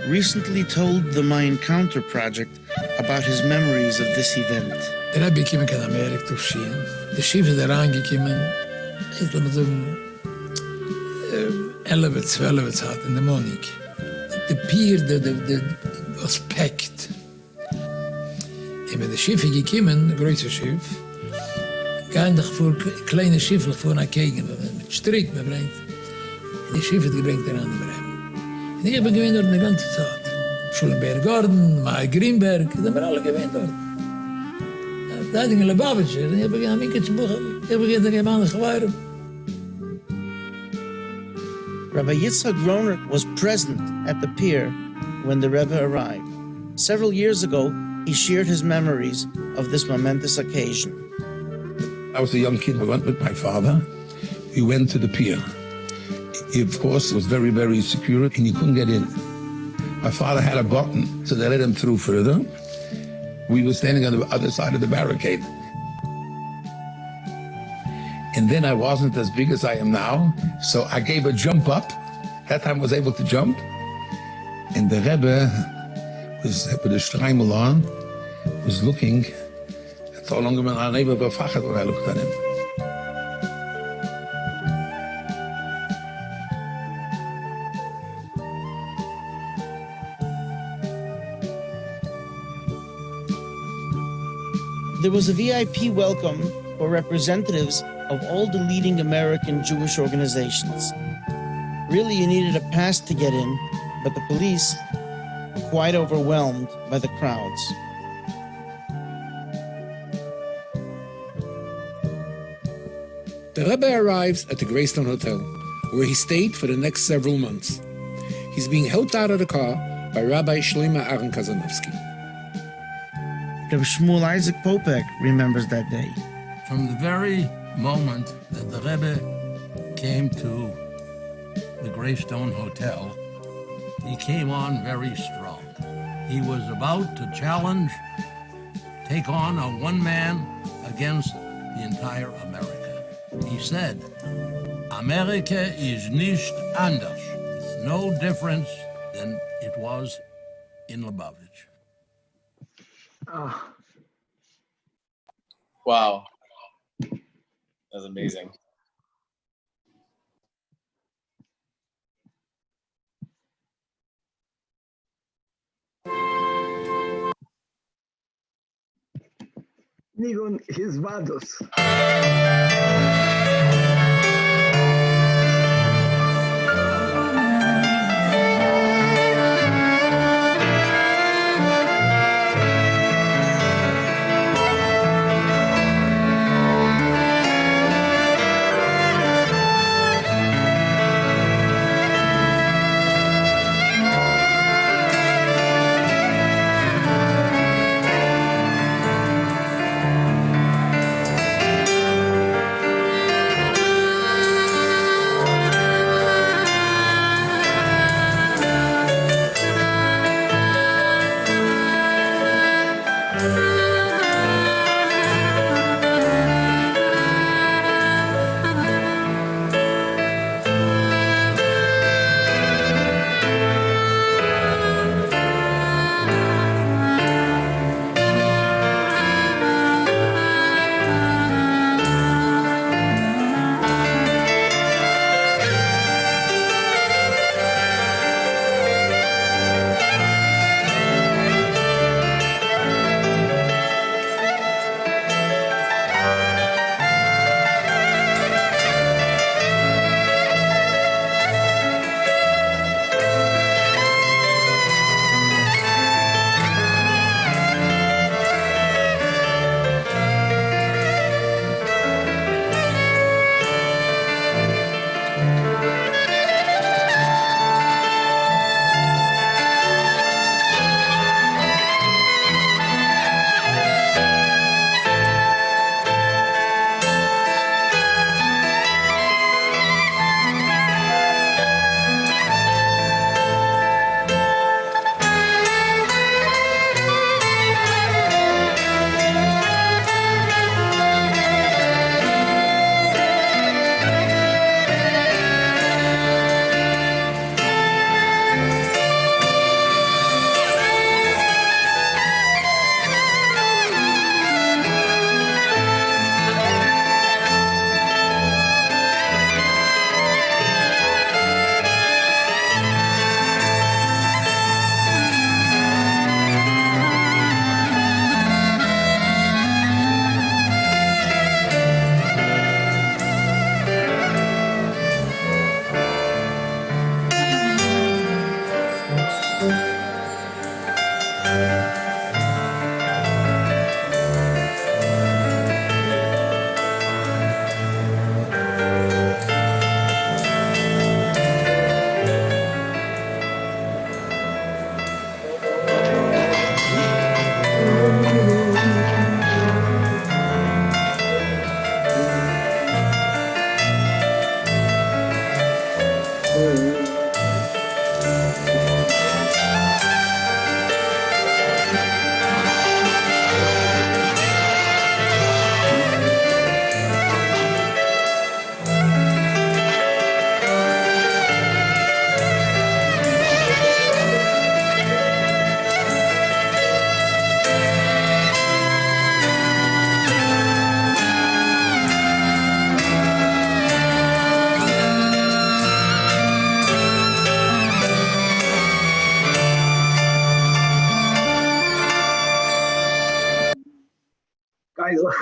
recently told the My Encounter project about his memories of this event. Der Rebbe kam in Amerika durch Schien. Der Schiff ist reingekommen, ich glaube so 11, 12 Zeit in der Morning. Der Pier, der was packt. Und wenn das Schiff gekommen, ein größeres Schiff, gehen doch vor kleine Schiffe vor nach Kegen, mit Strick, man bringt. Die Schiffe gebringt an den Rebbe. Und ich bin gewesen dort eine ganze Zeit. Schulenberg Garden, Meyer Greenberg, da sind wir alle gewesen dort. Da hatte ich in Lubavitcher, und ich begann mich zu buchen, ich begann dann jemanden zu geweihren. Rabbi Yitzhak Roner was present at the pier when the Rebbe arrived. Several years ago, he shared his memories of this momentous occasion. I was a young kid. I went with my father. We went to the pier. He, of course, was very, very secure, and you couldn't get in. My father had a button, so they let him through further. We were standing on the other side of the barricade. And then I wasn't as big as I am now, so I gave a jump up. That time I was able to jump. And the Rebbe was with a streimel on, was looking. So long as I never befachet when I looked at him. There was a VIP welcome for representatives of all the leading American Jewish organizations. Really, you needed a pass to get in, but the police were quite overwhelmed by the crowds. The Rebbe arrives at the Greystone Hotel, where he stayed for the next several months. He's being helped out of the car by Rabbi Shlomo Aaron Kazanovsky. Rabbi Shmuel Isaac Popek remembers that day. From the very moment that the Rebbe came to the Greystone Hotel, he came on very strong. He was about to challenge, take on a one man against the entire America. He said, America is nicht anders. It's no difference than it was in Lubavitch. Wow. That's amazing. Nigun his vados.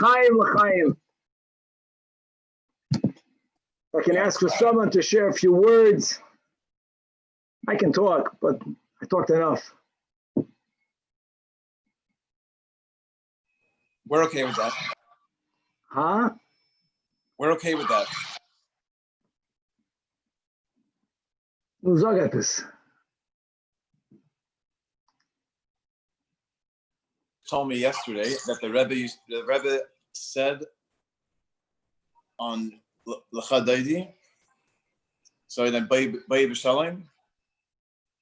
L'chaim. I can ask for someone to share a few words. I can talk, but I talked enough. We're okay with that. Huh? We're okay with that. Zajac. Told me yesterday that the Rebbe said on L'chadaidi, so then Bay B'Shalom,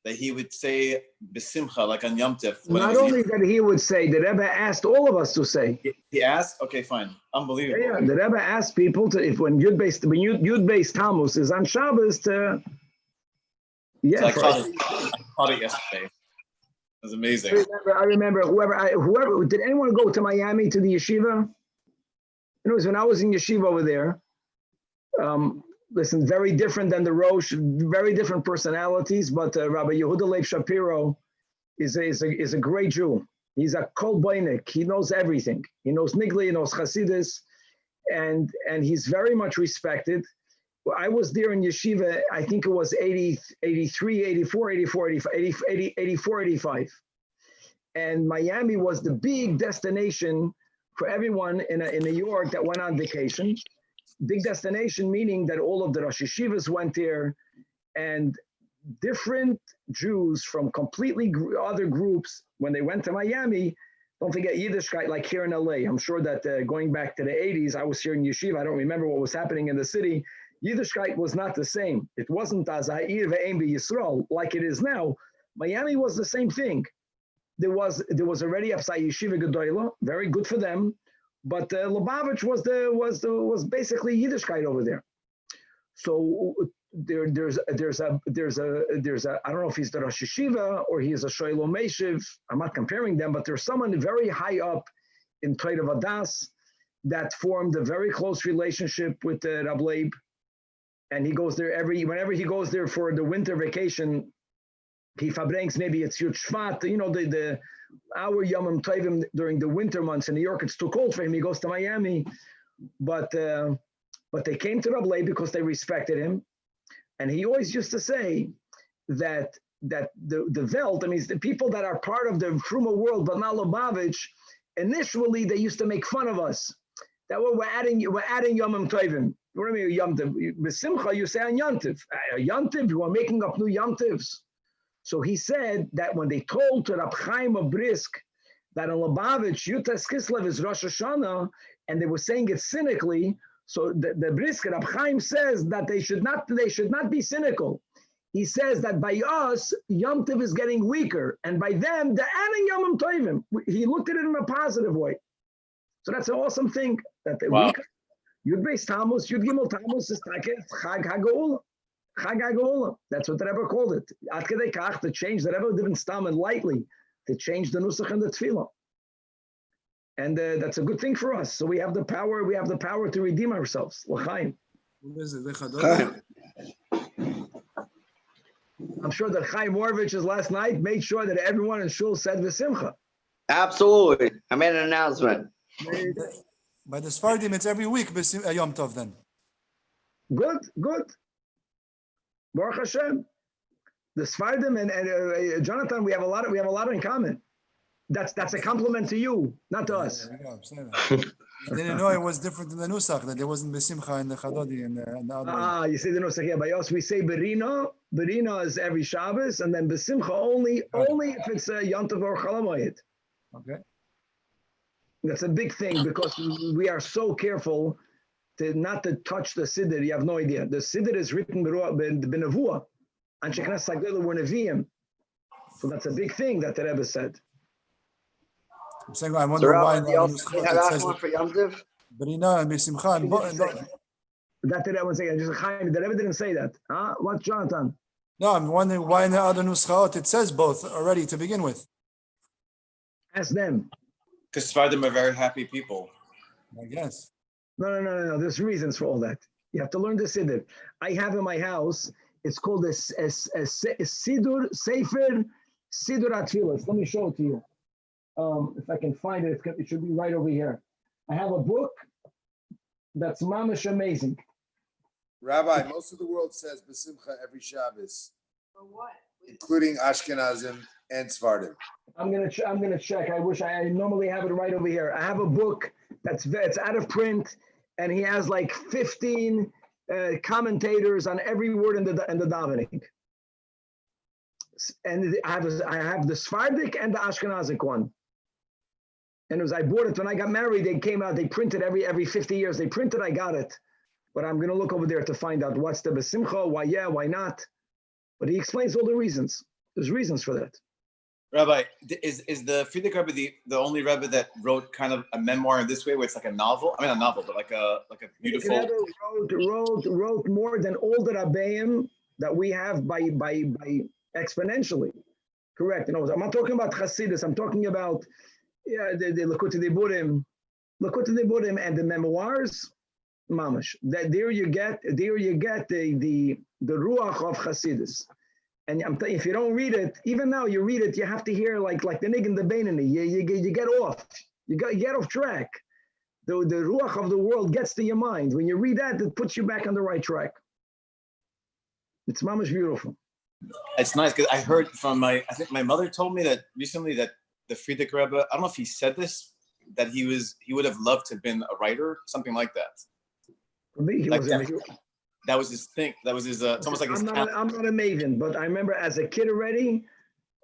that he would say B'Simcha, like on Yom Tov. Not only that he would say, the Rebbe asked all of us to say. He asked? Okay, fine. Unbelievable. Yeah, the Rebbe asked people to, if when Yud-based Tammuz is on Shabbos to, yeah. So I caught it yesterday. It was amazing. I remember whoever, did anyone go to Miami to the yeshiva? It was when I was in yeshiva over there. Listen, very different than the Rosh, very different personalities, but Rabbi Yehuda Leib Shapiro is a great Jew. He's a kol boinik. He knows everything. He knows Nigli, he knows Hasidus, and he's very much respected. I was there in yeshiva, I think it was 83, 84, 85. And Miami was the big destination for everyone in New York that went on vacation. Big destination, meaning that all of the Rosh Yeshivas went there, and different Jews from completely other groups, when they went to Miami, don't forget Yiddishkeit, like here in LA. I'm sure that going back to the 80s, I was here in yeshiva, I don't remember what was happening in the city. Yiddishkeit was not the same. It wasn't as Ha'ir ve'em b'Yisrael like it is now. Miami was the same thing. There was already a Yeshiva Gedoyla, very good for them. But Lubavitch was basically Yiddishkeit over there. So there's a I don't know if he's the Rosh Yeshiva or he is a Shoilo Meshiv. I'm not comparing them, but there's someone very high up in Torah Vadas that formed a very close relationship with Rab Leib, and he goes there whenever he goes there for the winter vacation. He Farbrengen, maybe it's Yud Shvat, our Yomim Tovim during the winter months in New York, it's too cold for him. He goes to Miami, but they came to Rab Leib because they respected him, and he always used to say that the Welt, I mean, the people that are part of the Fruma world, but not Lubavitch, initially they used to make fun of us. That we're adding Yomim Tovim. What do you mean Yom Tov? B'Simcha, you say on Yom Tov. Yom Tov, you are making up new Yom Tovs. So he said that when they told to Rab Chaim of Brisk that in Lubavitch, Yutas Kislev is Rosh Hashanah, and they were saying it cynically, so the Brisk, Rab Chaim says that they should not be cynical. He says that by us, Yom Tov is getting weaker, and by them, they're adding Yomim Tovim. He looked at it in a positive way. So that's an awesome thing. That the weaker, Yud Beis Tammuz, Yud Gimel Tammuz is Chag HaGeula. Chag HaGeula. That's what the Rebbe called it. Ad Kedei Kach, to change, the Rebbe didn't stam it lightly, to change the Nusach and the Tefilla. And that's a good thing for us. So we have the power to redeem ourselves. L'chaim. I'm sure that Chaim Morvich's last night made sure that everyone in Shul said V'simcha. Absolutely. I made an announcement. By the Sfardim, it's every week Yom Tov then. Good. Baruch Hashem. The Sfardim and Jonathan, we have a lot in common. That's a compliment to you, not to us. I didn't know it was different in the Nusach, that there wasn't Besimcha in the Chadodi and the other. You say the Nusach, yeah. By us, we say Berina. Berina is every Shabbos, and then Besimcha only if it's Yom Tov or Chalamoyed. Okay. That's a big thing because we are so careful not to touch the Siddur. You have no idea. The Siddur is written b'Nevuah. And Sheknas Sagdela were Nevi'im. So that's a big thing that the Rebbe said. I'm saying, I wonder why it says one for Yom Tov? Berina and Besimcha. That the Rebbe saying. Just Chaim, the Rebbe didn't say that. Huh? What, Jonathan? No, I'm wondering why in the other Nuschaot it says both already to begin with. Ask them. Because Sfardim are very happy people. I guess. No. There's reasons for all that. You have to learn the Siddur. I have in my house, it's called a Siddur, Sefer, Siddur Atfilas. Let me show it to you. If I can find it, it should be right over here. I have a book that's mamish amazing. Rabbi, most of the world says B'Simcha every Shabbos. For what? Including Ashkenazim and Sephardim. I'm gonna check. I wish I normally have it right over here. I have a book it's out of print, and he has like 15 commentators on every word in the davening. And I have the Sephardic and the Ashkenazic one. And I bought it when I got married. They came out. They printed every 50 years. They printed. I got it, but I'm gonna look over there to find out what's the B'Simcha, why yeah, why not. But he explains all the reasons. There's reasons for that. Rabbi, is the Frierdiker Rebbe the only Rebbe that wrote kind of a memoir in this way, where it's like a novel? I mean, a novel, but like a beautiful. Wrote more than all the Rabbeim that we have by exponentially. Correct. I'm not talking about Chassidus. I'm talking about the Likutei Diburim and the memoirs. Mamash. That there you get the ruach of Chassidus. And I'm telling you, if you don't read it, even now you read it, you have to hear like the nig and the beinani. You get off. You get off track. The ruach of the world gets to your mind. When you read that, it puts you back on the right track. It's mamash beautiful. It's nice because I heard from I think my mother told me that recently that the Frierdiker Rebbe, I don't know if he said this, that he would have loved to have been a writer, something like that. For me, that was his thing. That was his. It's almost like his. I'm not a maven, but I remember as a kid already.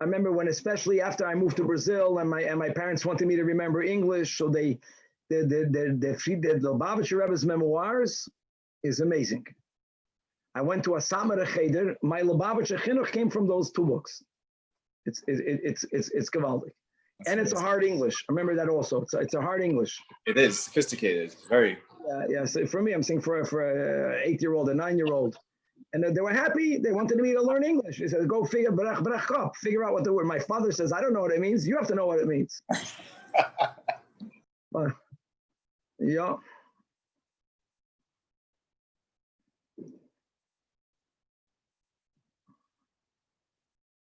I remember when, especially after I moved to Brazil, and my parents wanted me to remember English, so the Lubavitcher Rebbe's memoirs is amazing. I went to a Samara Cheder. My Lubavitcher Chinuch came from those two books. It's gewaldig. And it's a hard English. I remember that also. It's a hard English. It is sophisticated. Very. Yeah. So for me, I'm saying for an 8-year-old, a 9-year-old, and they were happy. They wanted me to learn English. They said, "Go figure figure out what the word." My father says, "I don't know what it means. You have to know what it means." Yeah.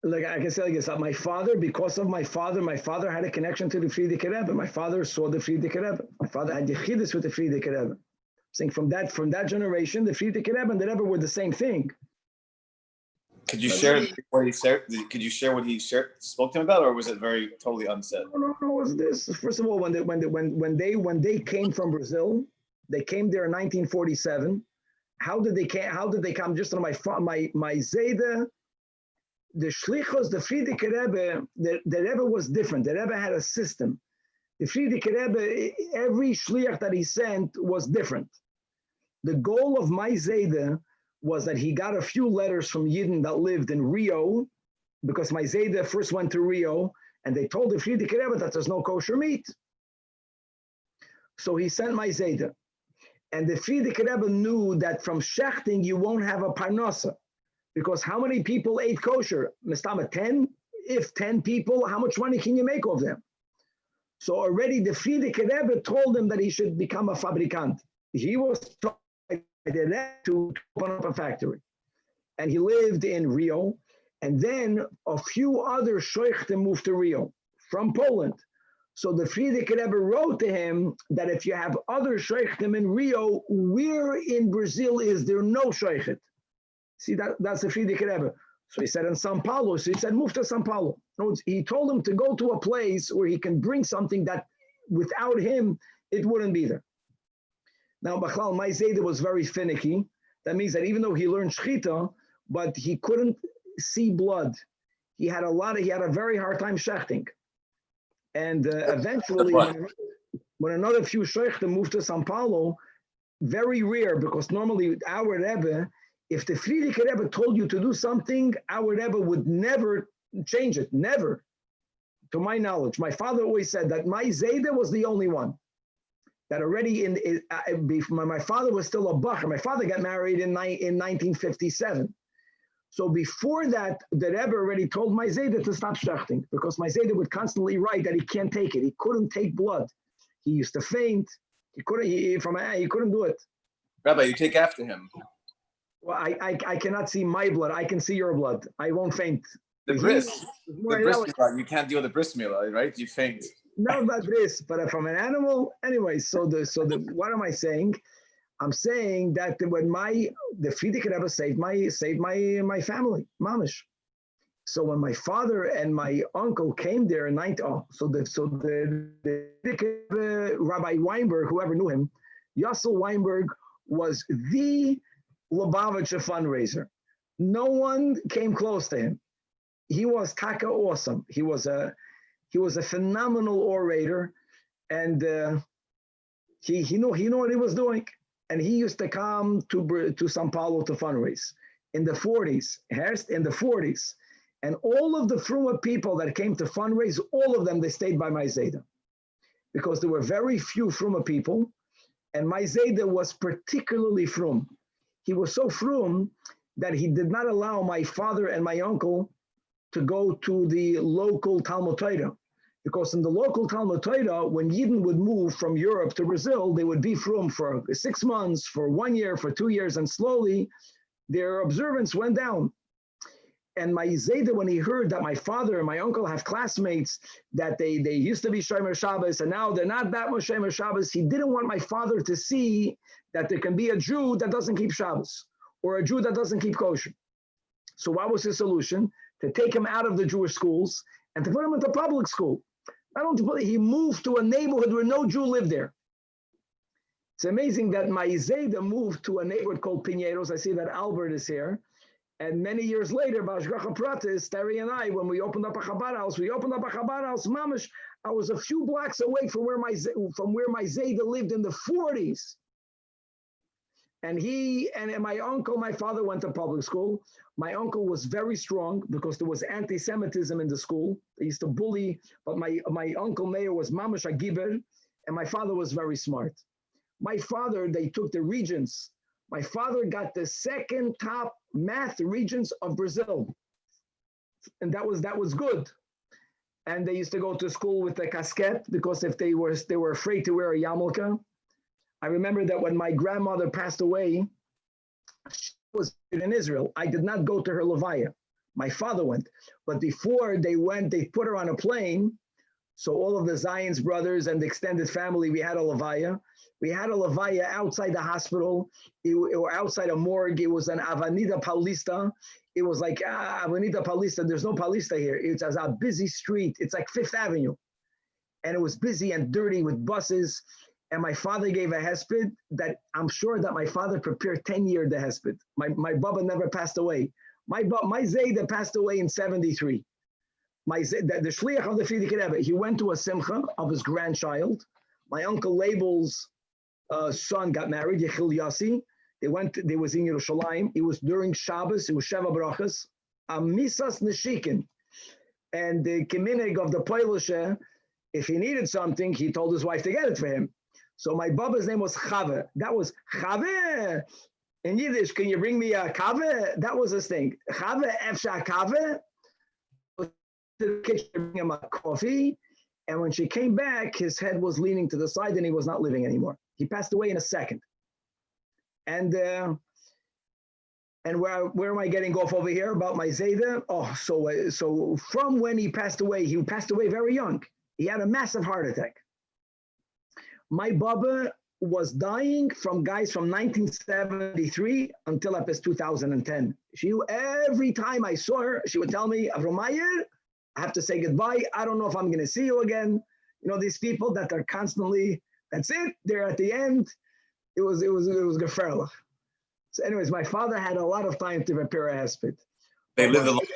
Like I can say like this, my father, because of my father had a connection to the Frierdiker Rebbe. My father saw the Frierdiker Rebbe. My father had yechidus with the Frierdiker Rebbe. Saying from that generation, the Frierdiker Rebbe and the Rebbe were the same thing. Could you share what he said? Could you share what he spoke to him about, or was it very totally unsaid? No. It was this. First of all, when they came from Brazil, they came there in 1947. How did they come? Just on my Zayda. The shlichos, the Frierdiker Rebbe, the Rebbe was different. The Rebbe had a system. The Frierdiker Rebbe, every shliach that he sent was different. The goal of my Zayda was that he got a few letters from Yidden that lived in Rio, because my Zayda first went to Rio, and they told the Frierdiker Rebbe that there's no kosher meat. So he sent my Zayda. And the Frierdiker Rebbe knew that from shechting you won't have a parnasa. Because how many people ate kosher? Mistama 10? If 10 people, how much money can you make of them? So already the Frierdiker Rebbe told him that he should become a fabricant. He was told to open up a factory. And he lived in Rio. And then a few other shoichtim moved to Rio from Poland. So the Frierdiker Rebbe wrote to him that if you have other shoichtim in Rio, where in Brazil is there no shoichet? See, that's the Frierdiker Rebbe. So he said in São Paulo. So he said, move to São Paulo. No, he told him to go to a place where he can bring something that without him, it wouldn't be there. Now, Bachlal, my Zayda was very finicky. That means that even though he learned Shechita, but he couldn't see blood. He had a very hard time shechting. And eventually, when another few sheikhs moved to São Paulo, very rare, because normally our Rebbe, if the Frierdiker Rebbe told you to do something, our Rebbe would never change it, never. To my knowledge, my father always said that my Zayda was the only one. That already my father was still a bacher. My father got married in 1957. So before that, the Rebbe already told my Zayda to stop shechting, because my Zayda would constantly write that he can't take it. He couldn't take blood. He used to faint. He couldn't do it. Rabbi, you take after him. Well, I cannot see my blood. I can see your blood. I won't faint. The bris blood, you can't deal with the bris milah, right? You faint. Not about this, but from an animal. Anyway, so what am I saying? I'm saying that when the Frierdiker Rebbe saved my family, mamish. So when my father and my uncle came there in the Rabbi Weinberg, whoever knew him, Yossel Weinberg was the Lubavitcher fundraiser. No one came close to him. He was taka awesome. He was a phenomenal orator, and he knew what he was doing. And he used to come to Sao Paulo to fundraise in the 40s, in the 40s. And all of the fruma people that came to fundraise, all of them, they stayed by my Zayda. Because there were very few fruma people, and my Zayda was particularly frum. He was so frum that he did not allow my father and my uncle to go to the local Talmud Torah. Because in the local Talmud Torah, when Yidden would move from Europe to Brazil, they would be frum for 6 months, for 1 year, for 2 years, and slowly their observance went down. And my Zayda, when he heard that my father and my uncle have classmates, that they used to be Shomer Shabbos, and now they're not that much Shomer Shabbos, he didn't want my father to see that there can be a Jew that doesn't keep Shabbos, or a Jew that doesn't keep kosher. So what was his solution? To take him out of the Jewish schools and to put him into public school. Not only to put, he moved to a neighborhood where no Jew lived there. It's amazing that my Zayda moved to a neighborhood called Pinheiros. I see that Albert is here. And many years later, Bashgacha Pratis, Terry and I, when we opened up a Chabad house, mamish, I was a few blocks away from where my Zayda lived in the 40s. And he and my uncle, my father went to public school. My uncle was very strong because there was anti-Semitism in the school. They used to bully, but my uncle Meyer was mamish a giber, and my father was very smart. My father, they took the regents. My father got the second top math regents of Brazil. And that was good. And they used to go to school with a casquette because if they were afraid to wear a yarmulke. I remember that when my grandmother passed away, she was in Israel. I did not go to her levaya. My father went. But before they went, they put her on a plane. So all of the Zion's brothers and the extended family, we had a levaya. We had a levaya outside the hospital, or outside a morgue. It was an Avenida Paulista. It was like Avenida Paulista. There's no Paulista here. It's a busy street. It's like Fifth Avenue. And it was busy and dirty with buses. And my father gave a hesped that I'm sure that my father prepared 10 years the hesped. My Baba never passed away. My Zayda passed away in 73. The shliach of the Frierdiker Rebbe, he went to a simcha of his grandchild. My uncle Label's son got married, Yechil Yossi. They was in Yerushalayim. It was during Shabbos. It was Sheva Brachas. Misas Neshikin. And the kiminig of the Poilishe, if he needed something, he told his wife to get it for him. So my Baba's name was Chave. That was Chave. In Yiddish, can you bring me a kave? That was his thing. Chave efsha kave. To the kitchen, bring him a coffee. And when she came back, his head was leaning to the side and he was not living anymore. He passed away in a second. And where am I getting off over here about my Zayda? Oh, so from when he passed away very young. He had a massive heart attack. My Baba was dying from guys from 1973 until up as 2010. Every time I saw her, she would tell me, Avraham Meyer, I have to say goodbye. I don't know if I'm going to see you again. You know, these people that are constantly, that's it, they're at the end. It was gefährlich. So anyways, my father had a lot of time to prepare a hesped. They lived the longest.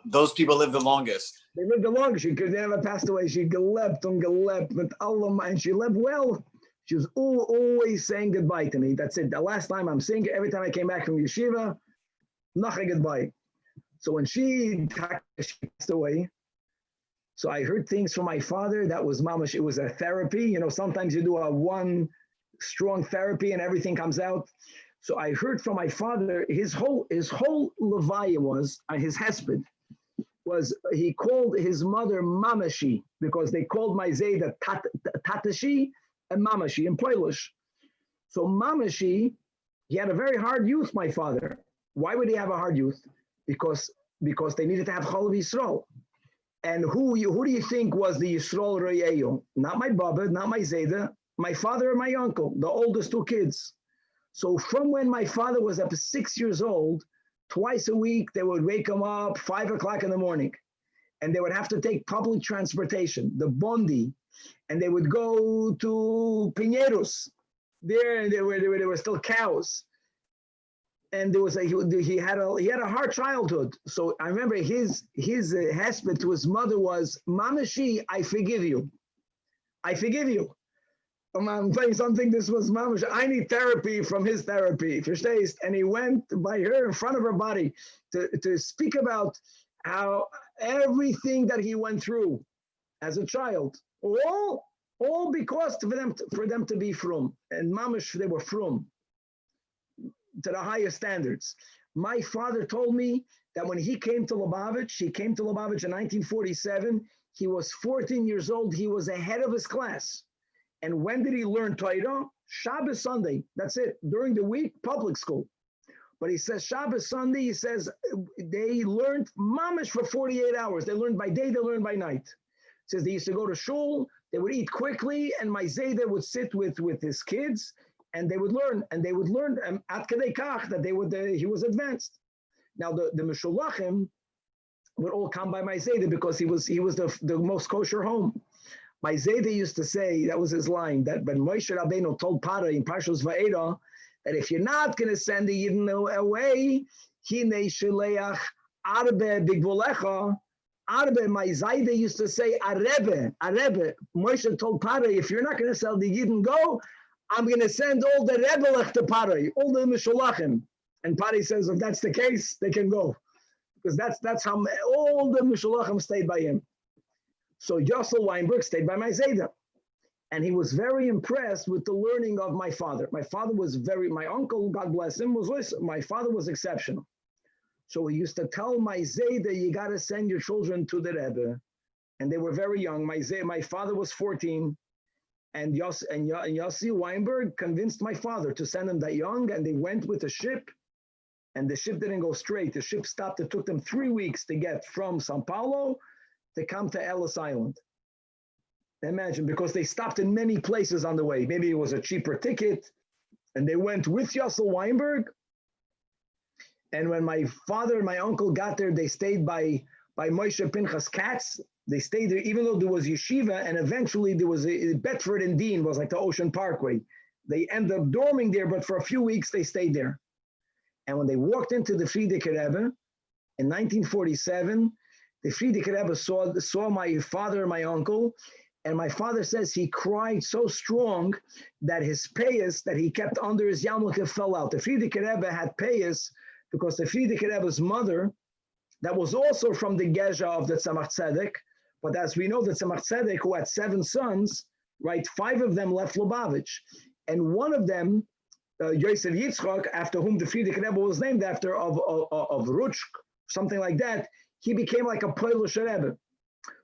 Those people lived the longest. They lived the longest. She could never passed away. She gelebt and gelebt with Allah, and she lived well. She was always saying goodbye to me. That's it. The last time I'm seeing her, every time I came back from yeshiva, nothing goodbye. So when she passed away, so I heard things from my father. That was mamash. It was a therapy. You know, sometimes you do one strong therapy and everything comes out. So I heard from my father, his whole levaya was, his hesped, was he called his mother Mamashi because they called my Zayda Tatashi and Mamashi in Polish. So Mamashi, he had a very hard youth, my father. Why would he have a hard youth? Because they needed to have Chalav Yisrael. And who do you think was the Yisrael Re'eyu? Not my Baba, not my Zayda, my father and my uncle, the oldest two kids. So from when my father was up to 6 years old, twice a week, they would wake him up 5 o'clock in the morning. And they would have to take public transportation, the Bondi, and they would go to Pinheiros. There were still cows. And there was he had a hard childhood. So I remember his hesped to his mother was, Mamashi, I forgive you. I forgive you. I'm telling you something, this was Mamash. I need therapy from his therapy. And he went by her in front of her body to speak about how everything that he went through as a child, all because for them to be frum. And Mamash, they were frum to the highest standards. My father told me that when he came to Lubavitch in 1947, he was 14 years old, he was ahead of his class. And when did he learn Torah? Shabbos Sunday, that's it. During the week, public school. But he says Shabbos Sunday, he says they learned mamish for 48 hours. They learned by day, they learned by night. He says they used to go to shul, they would eat quickly, and my Zayda would sit with his kids, and they would learn, at kadei kach, that he was advanced. Now the Meshulachim would all come by my Zayda because he was the most kosher home. My Zayda used to say, that was his line, that when Moshe Rabbeinu told Parah in Parshas Va'era, that if you're not going to send the Yidden away, Hine Sheleach Arbe Bigvolecha, Arbe, my Zayda used to say, Arebe. Moshe told Parah, if you're not going to sell the Yidden go, I'm going to send all the Rebelech to Parah, all the Meshulachim. And Parah says, if that's the case, they can go. Because that's how all the Meshulachim stayed by him. So Yossel Weinberg stayed by my Zayda. And he was very impressed with the learning of my father. My uncle, God bless him, my father was exceptional. So he used to tell my Zayda, you got to send your children to the Rebbe. And they were very young. My father was 14. And Yossi Weinberg convinced my father to send them that young. And they went with a ship. And the ship didn't go straight. The ship stopped. It took them 3 weeks to get from Sao Paulo to come to Ellis Island. Imagine, because they stopped in many places on the way. Maybe it was a cheaper ticket. And they went with Yossel Weinberg. And when my father and my uncle got there, they stayed by Moshe Pinchas Katz. They stayed there, even though there was yeshiva, and eventually there was Bedford and Dean was like the Ocean Parkway. They ended up dorming there, but for a few weeks they stayed there. And when they walked into the Frierdiker Rebbe in 1947, the Frierdiker Rebbe saw my father and my uncle, and my father says he cried so strong that his payas that he kept under his yarmulke fell out. The Frierdiker Rebbe had payas because the Frierdiker Rebbe's mother, that was also from the Gezha of the Tzemach Tzedek, but as we know, the Tzemach Tzedek, who had 7 sons, right, 5 of them left Lubavitch, and one of them, Yosef Yitzchak, after whom the Frierdiker Rebbe was named after, of Rutsk, something like that, he became like a Polish Rebbe.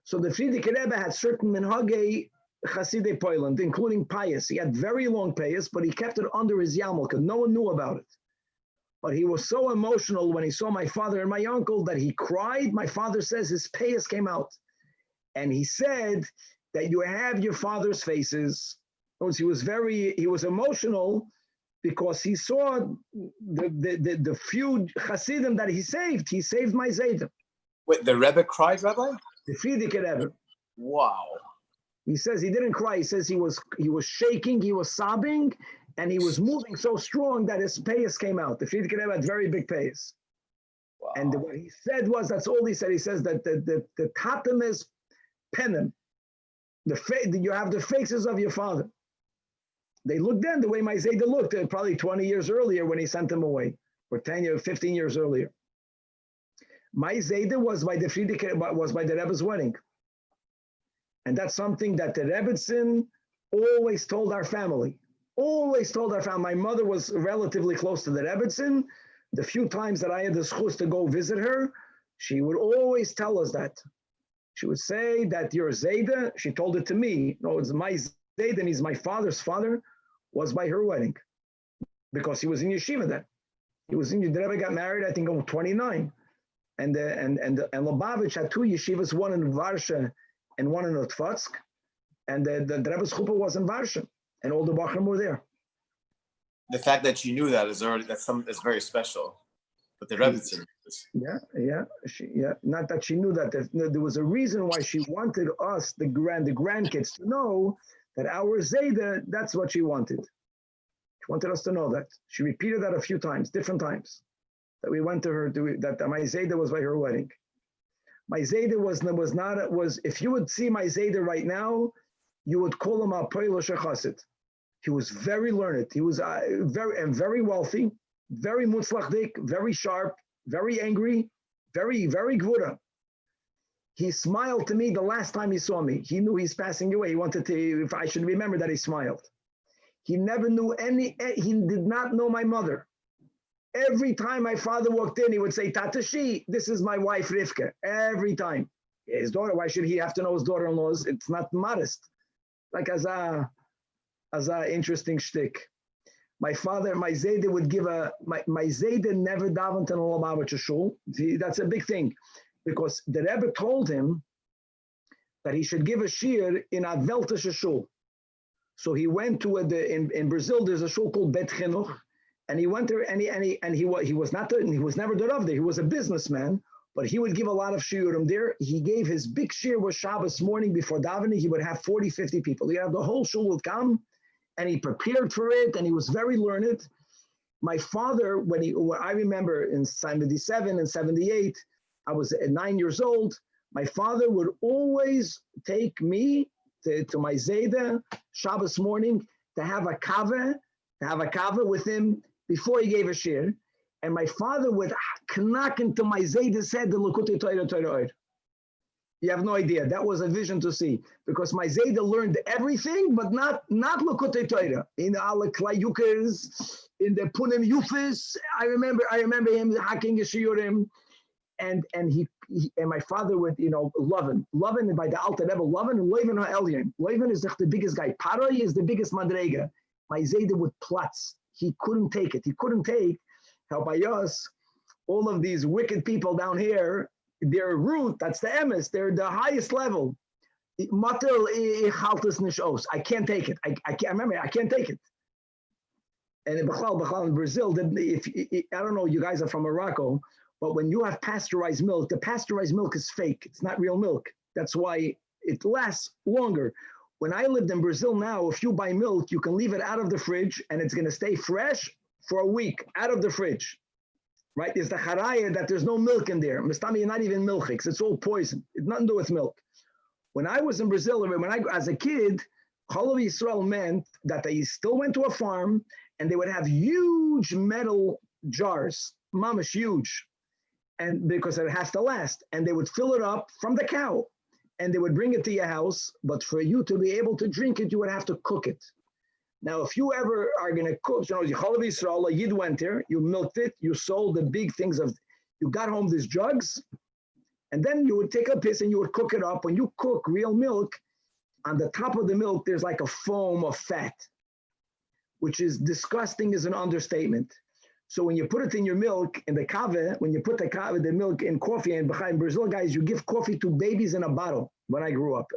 So the Frierdiker Rebbe had certain minhagei Chasidei Poland, including payas. He had very long payas, but he kept it under his yarmulke. No one knew about it. But he was so emotional when he saw my father and my uncle that he cried. My father says his payas came out. And he said that you have your father's faces. He was emotional because he saw the few Hasidim that he saved. He saved my Zayda. Wait, the Rebbe cried, Rabbi? The Frierdiker Rebbe. Wow. He says he didn't cry. He says he was shaking, he was sobbing, and he was moving so strong that his payas came out. The Frierdiker Rebbe had very big payas. Wow. And what he said was, that's all he said. He says that the tatam is penim. You have the faces of your father. They looked then the way my Zayda looked, probably 20 years earlier when he sent them away, or 10 years, 15 years earlier. My Zayda was by the Rebbe's wedding. And that's something that the Rebbetzin always told our family. My mother was relatively close to the Rebbetzin. The few times that I had the schus to go visit her, she would always tell us that. She would say that your Zayda, she told it to me. No, it's my Zayda, means my father's father was by her wedding. Because he was in yeshiva then. The Rebbe got married, I think, on 29. And Lubavitch had two yeshivas, one in Varsha and one in Otvatsk. And the Rebbe's chuppah was in Varsha, and all the Bachrim were there. The fact that you knew that is very special. But the Rebbe said this. Yeah. Not that she knew that. There was a reason why she wanted us, the grandkids, to know that our Zayda, that's what she wanted. She wanted us to know that. She repeated that a few times, different times, that we went to her, that my Zayda was by her wedding. My Zayda was if you would see my Zayda right now, you would call him a Polish chassid. He was very learned. He was very wealthy, very mutzlachdik, very sharp, very angry, very, very gvura. He smiled to me the last time he saw me. He knew he's passing away. He wanted to, if I should remember that he smiled. He never knew he did not know my mother. Every time my father walked in, he would say, Tatashi, this is my wife, Rivka. Every time. His daughter, why should he have to know his daughter-in-laws? It's not modest. Like as a interesting shtick. My father, my Zayda would give my Zayda never davened in a Lubavitcher shul. That's a big thing, because the Rebbe told him that he should give a shiur in a Weltische shul. So he went to in Brazil. There's a shul called Bet Chinuch, and he went there, and he was never the Rav there. He was a businessman, but he would give a lot of shiurim there. He gave his big shiur was Shabbos morning before davening. He would have 40, 50 people. He had the whole shul would come. And he prepared for it, and he was very learned. My father, when I remember in 77 and 78, I was 9 years old. My father would always take me to my Zayda Shabbos morning to have a kava with him before he gave a shiur. And my father would knock into my Zayda's head the L'Kutei Torah. You have no idea. That was a vision to see, because my Zayda learned everything, but not L'Kutei Torah. In the Ala Klayukas, in the Punim Yufis, I remember him hacking a shiurim, and my father would, Lovin by the Alter Rebbe, Lovin and Levin Elyahu. Levin is the biggest guy. Paroi is the biggest madrega. My Zayda would platz. He couldn't take it. He couldn't take how by us, all of these wicked people down here. Their root, that's the emes, they're the highest level. Matilde, I can't take it. I can't take it. And in Brazil, I don't know, you guys are from Morocco, but when you have pasteurized milk, the pasteurized milk is fake. It's not real milk. That's why it lasts longer. When I lived in Brazil now, if you buy milk, you can leave it out of the fridge and it's going to stay fresh for a week out of the fridge. Right? There's the haraya that there's no milk in there. Mistami, not even milchiks. It's all poison. It's nothing to do with milk. When I was in Brazil, as a kid, Chalav Yisrael meant that they still went to a farm and they would have huge metal jars, mamish huge, and because it has to last. And they would fill it up from the cow and they would bring it to your house. But for you to be able to drink it, you would have to cook it. Now, if you ever are going to cook, Chalav Yisrael, a Yid went there, you milked it, you sold the big things you got home these jugs, and then you would take a piss and you would cook it up. When you cook real milk, on the top of the milk, there's like a foam of fat, which is disgusting as an understatement. So when you put it in your milk, in the kava, when you put the milk in coffee, and behind Brazil, guys, you give coffee to babies in a bottle when I grew up,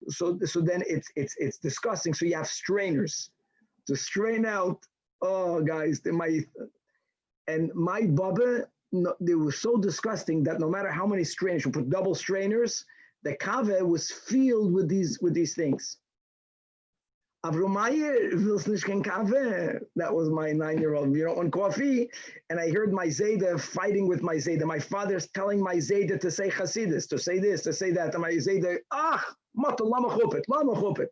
So then it's disgusting. So you have strainers to strain out. Oh, guys, my baba, they were so disgusting that no matter how many strainers you put, double strainers, the kava was filled with these things. Meyer willst nicht kein Kaffee. That was my 9-year-old. You don't want coffee? And I heard my Zayda fighting with my Zayda. My father's telling my Zayda to say Hasidus, to say this, to say that. And my Zayda, Mata, lama chupet.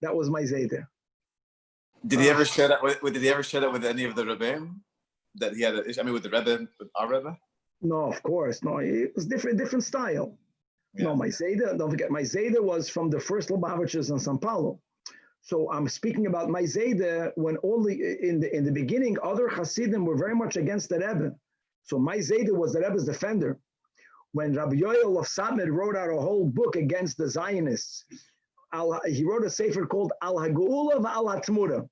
That was my Zayda. Did he ever share that with any of the Rebbeim? That he had with the Rebbe, with our Rebbe? No, of course. No, it was different style. Yeah. No, my Zayda, don't forget, my Zayda was from the first Lubavitchers in São Paulo. So I'm speaking about my Zayda when in the beginning, other Hasidim were very much against the Rebbe. So my Zayda was the Rebbe's defender. When Rabbi Yoel of Samid wrote out a whole book against the Zionists, he wrote a sefer called Al Hagula Al Hatmura.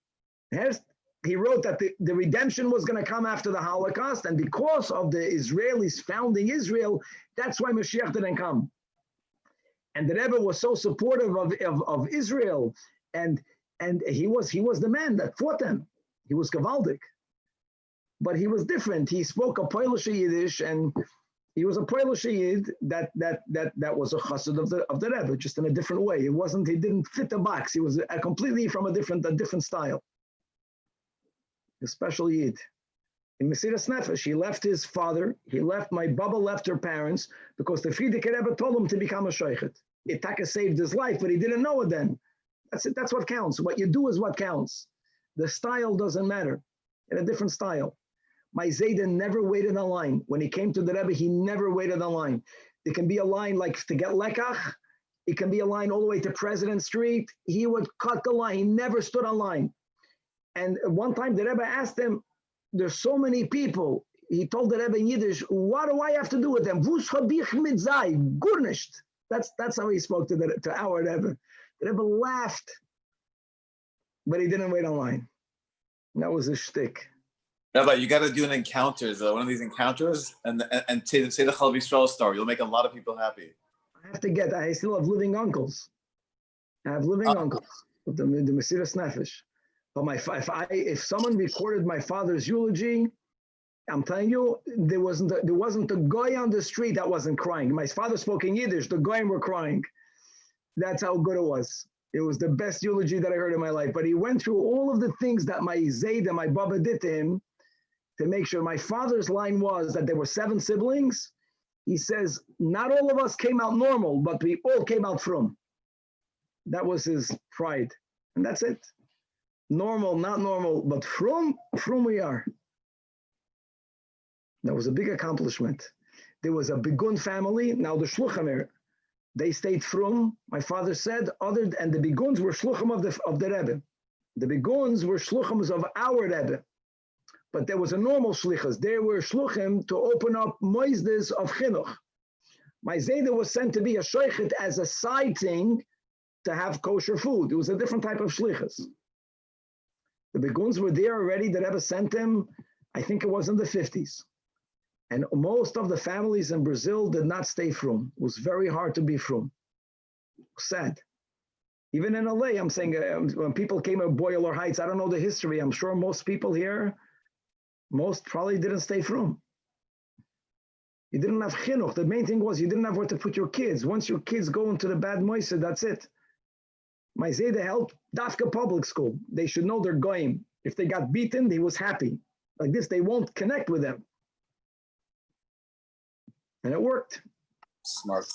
he wrote that the redemption was going to come after the Holocaust, and because of the Israelis founding Israel, that's why Mashiach didn't come. And the Rebbe was so supportive of Israel, and he was the man that fought them. He was Gavaldik. But he was different. He spoke a Polish Yiddish, and he was a Polish Yid that was a chassid of the Rebbe, just in a different way. He didn't fit the box. He was completely from a different style. A special Yid. In Mesiras Nefesh, he left his father. My Baba left her parents because the Frierdiker Rebbe told him to become a sheikhet. Itaka saved his life, but he didn't know it then. That's it. That's what counts. What you do is what counts. The style doesn't matter. In a different style. My Zayda never waited in line. When he came to the Rebbe, he never waited in line. There can be a line like to get lekach. It can be a line all the way to President Street. He would cut the line. He never stood on line. And one time the Rebbe asked him, there's so many people. He told the Rebbe in Yiddish, what do I have to do with them? Vus hab ich mit sei? Gurnisht. That's how he spoke to our Rebbe. The Rebbe laughed, but he didn't wait in line. That was his shtick. Rabbi, you got to do an encounter, one of these encounters, and say the Chal Yisrael story. You'll make a lot of people happy. I still have living uncles. I have living uncles with the Mesiras Nefesh. But if someone recorded my father's eulogy, I'm telling you, there wasn't a guy on the street that wasn't crying. My father spoke in Yiddish. The goyim were crying. That's how good it was. It was the best eulogy that I heard in my life. But he went through all of the things that my Zayd and my Baba did to him to make sure. My father's line was that there were 7 siblings. He says, not all of us came out normal, but we all came out from. That was his pride. And that's it. Normal, not normal, but from we are. That was a big accomplishment. There was a Begun family. Now the Shluchim, they stayed from. My father said, and the Beguns were Shluchim of the Rebbe. The Beguns were Shluchims of our Rebbe. But there was a normal Shlichas. There were Shluchim to open up Moizdes of Chinuch. My Zayda was sent to be a Sheikhet as a side thing to have kosher food. It was a different type of Shlichas. The Beguns were there already. The Rebbe sent them, I think it was in the 50s. And most of the families in Brazil did not stay frum. It was very hard to be frum. Sad. Even in LA, I'm saying, when people came to Boiler Heights, I don't know the history. I'm sure most people here, most probably didn't stay frum. You didn't have chinuch. The main thing was you didn't have where to put your kids. Once your kids go into the bad moisa, that's it. My Zayda helped Dafka public school. They should know they're goyim. If they got beaten, he was happy. Like this, they won't connect with them. And it worked. Smart.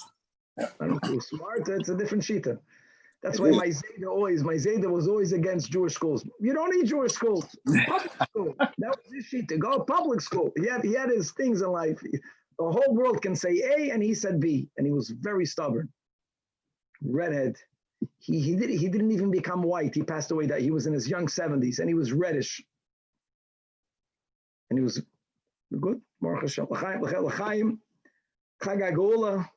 I don't know, smart, it's a different shita. That's why my Zayda was always against Jewish schools. You don't need Jewish schools. Public school. That was his shita. Go public school. He had his things in life. The whole world can say A, and he said B. And he was very stubborn. Redhead. He didn't even become white. He passed away. That he was in his young 70s, and he was reddish. And he was good. Baruch Hashem. L'chaim. Chagagola.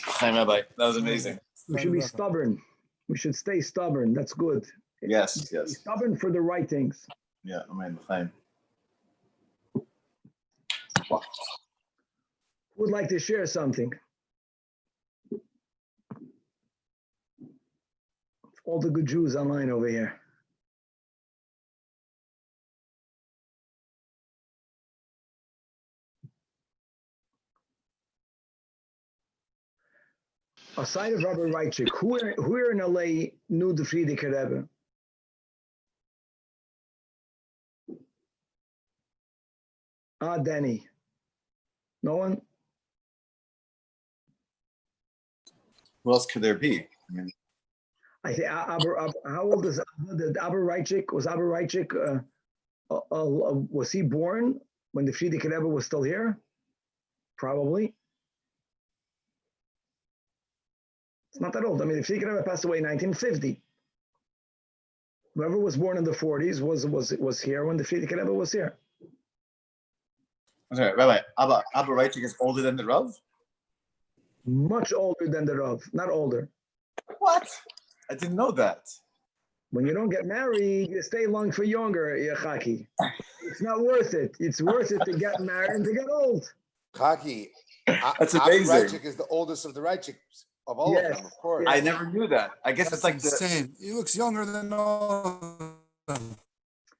Hi, Rabbi. That was amazing. We should be stubborn. We should stay stubborn. That's good. Yes. Be stubborn for the right things. Yeah, amen. L'chaim. Who would like to share something? All the good Jews online over here. Aside of Rabbi Reichik, who in LA knew the Frierdiker Rebbe? Danny. No one? Who else could there be? I mean, I think how old is Abba Reichik? Was Abba Reichik? Was he born when the Frierdiker Rebbe was still here? Probably. It's not that old. I mean, the Frierdiker Rebbe passed away in 1950. Whoever was born in the 40s was here when the Frierdiker Rebbe was here. I'm sorry, Rabbi. Abba Reichik is older than the Rav? Much older than the Rav, not older. What? I didn't know that. When you don't get married, you stay long for younger, Chaki. It's not worth it. It's worth it to get married and to get old. Chaki, That's amazing. Rajic is the oldest of the Rajics of all of them, of course. I never knew that. I guess it's like insane. He looks younger than all of them.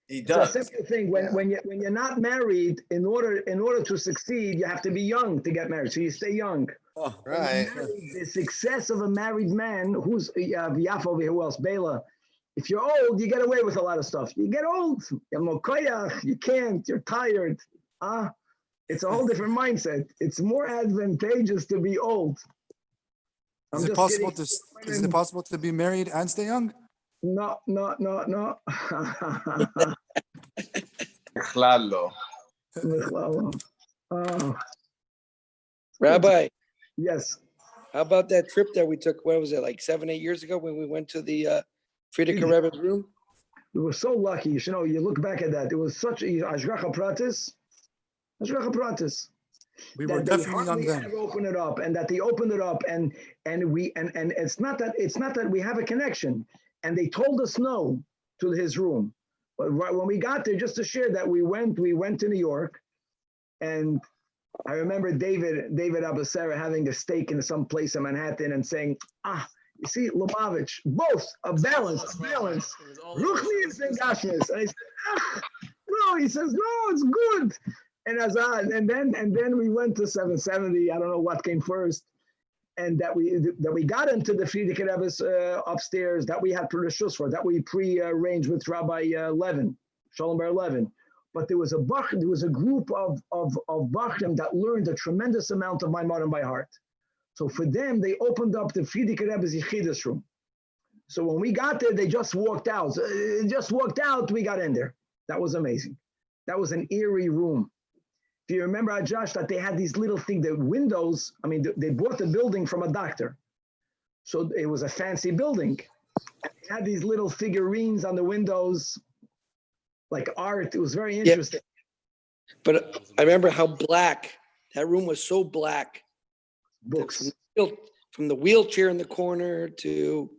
He does. It's a simple thing. When you're not married, in order to succeed, you have to be young to get married. So you stay young. Oh, right. The success of a married man, who's Yaf over here, who else? Bela. If you're old, you get away with a lot of stuff. You get old. You have no koyach. You can't. You're tired. It's a whole different mindset. It's more advantageous to be old. Is it possible to be married and stay young? No. Rabbi. Yes. How about that trip that we took? What was it, like 7-8 years ago when we went to the Frierdiker Rebbe's room? We were so lucky. You know, you look back at that. It was such a Ashgacha Pratis. We were definitely young then. Open it up, and that they opened it up, and it's not that we have a connection. And they told us no to his room. But right when we got there, just to share that we went to New York, and I remember David Abasera having a steak in some place in Manhattan and saying, you see, Lubavitch, both a balance. Ruchni and Gashmis. And I said, no, he says, no, it's good. And then we went to 770. I don't know what came first. And that we got into the Frierdiker Rebbe's upstairs, that we had Perishus for, that we pre-arranged with Rabbi Levin, Shalom Bar Levin. But there was a group of Bachrim that learned a tremendous amount of my modern by heart. So for them, they opened up the Frierdiker Rebbe's Yechidus room. So when we got there, they just walked out. We got in there. That was amazing. That was an eerie room. If you remember, Josh, that they had these little things, the windows, I mean, they bought the building from a doctor. So it was a fancy building. And they had these little figurines on the windows, like art. It was very interesting. Yeah. But I remember how black, that room was so black. Books. From the wheelchair in the corner to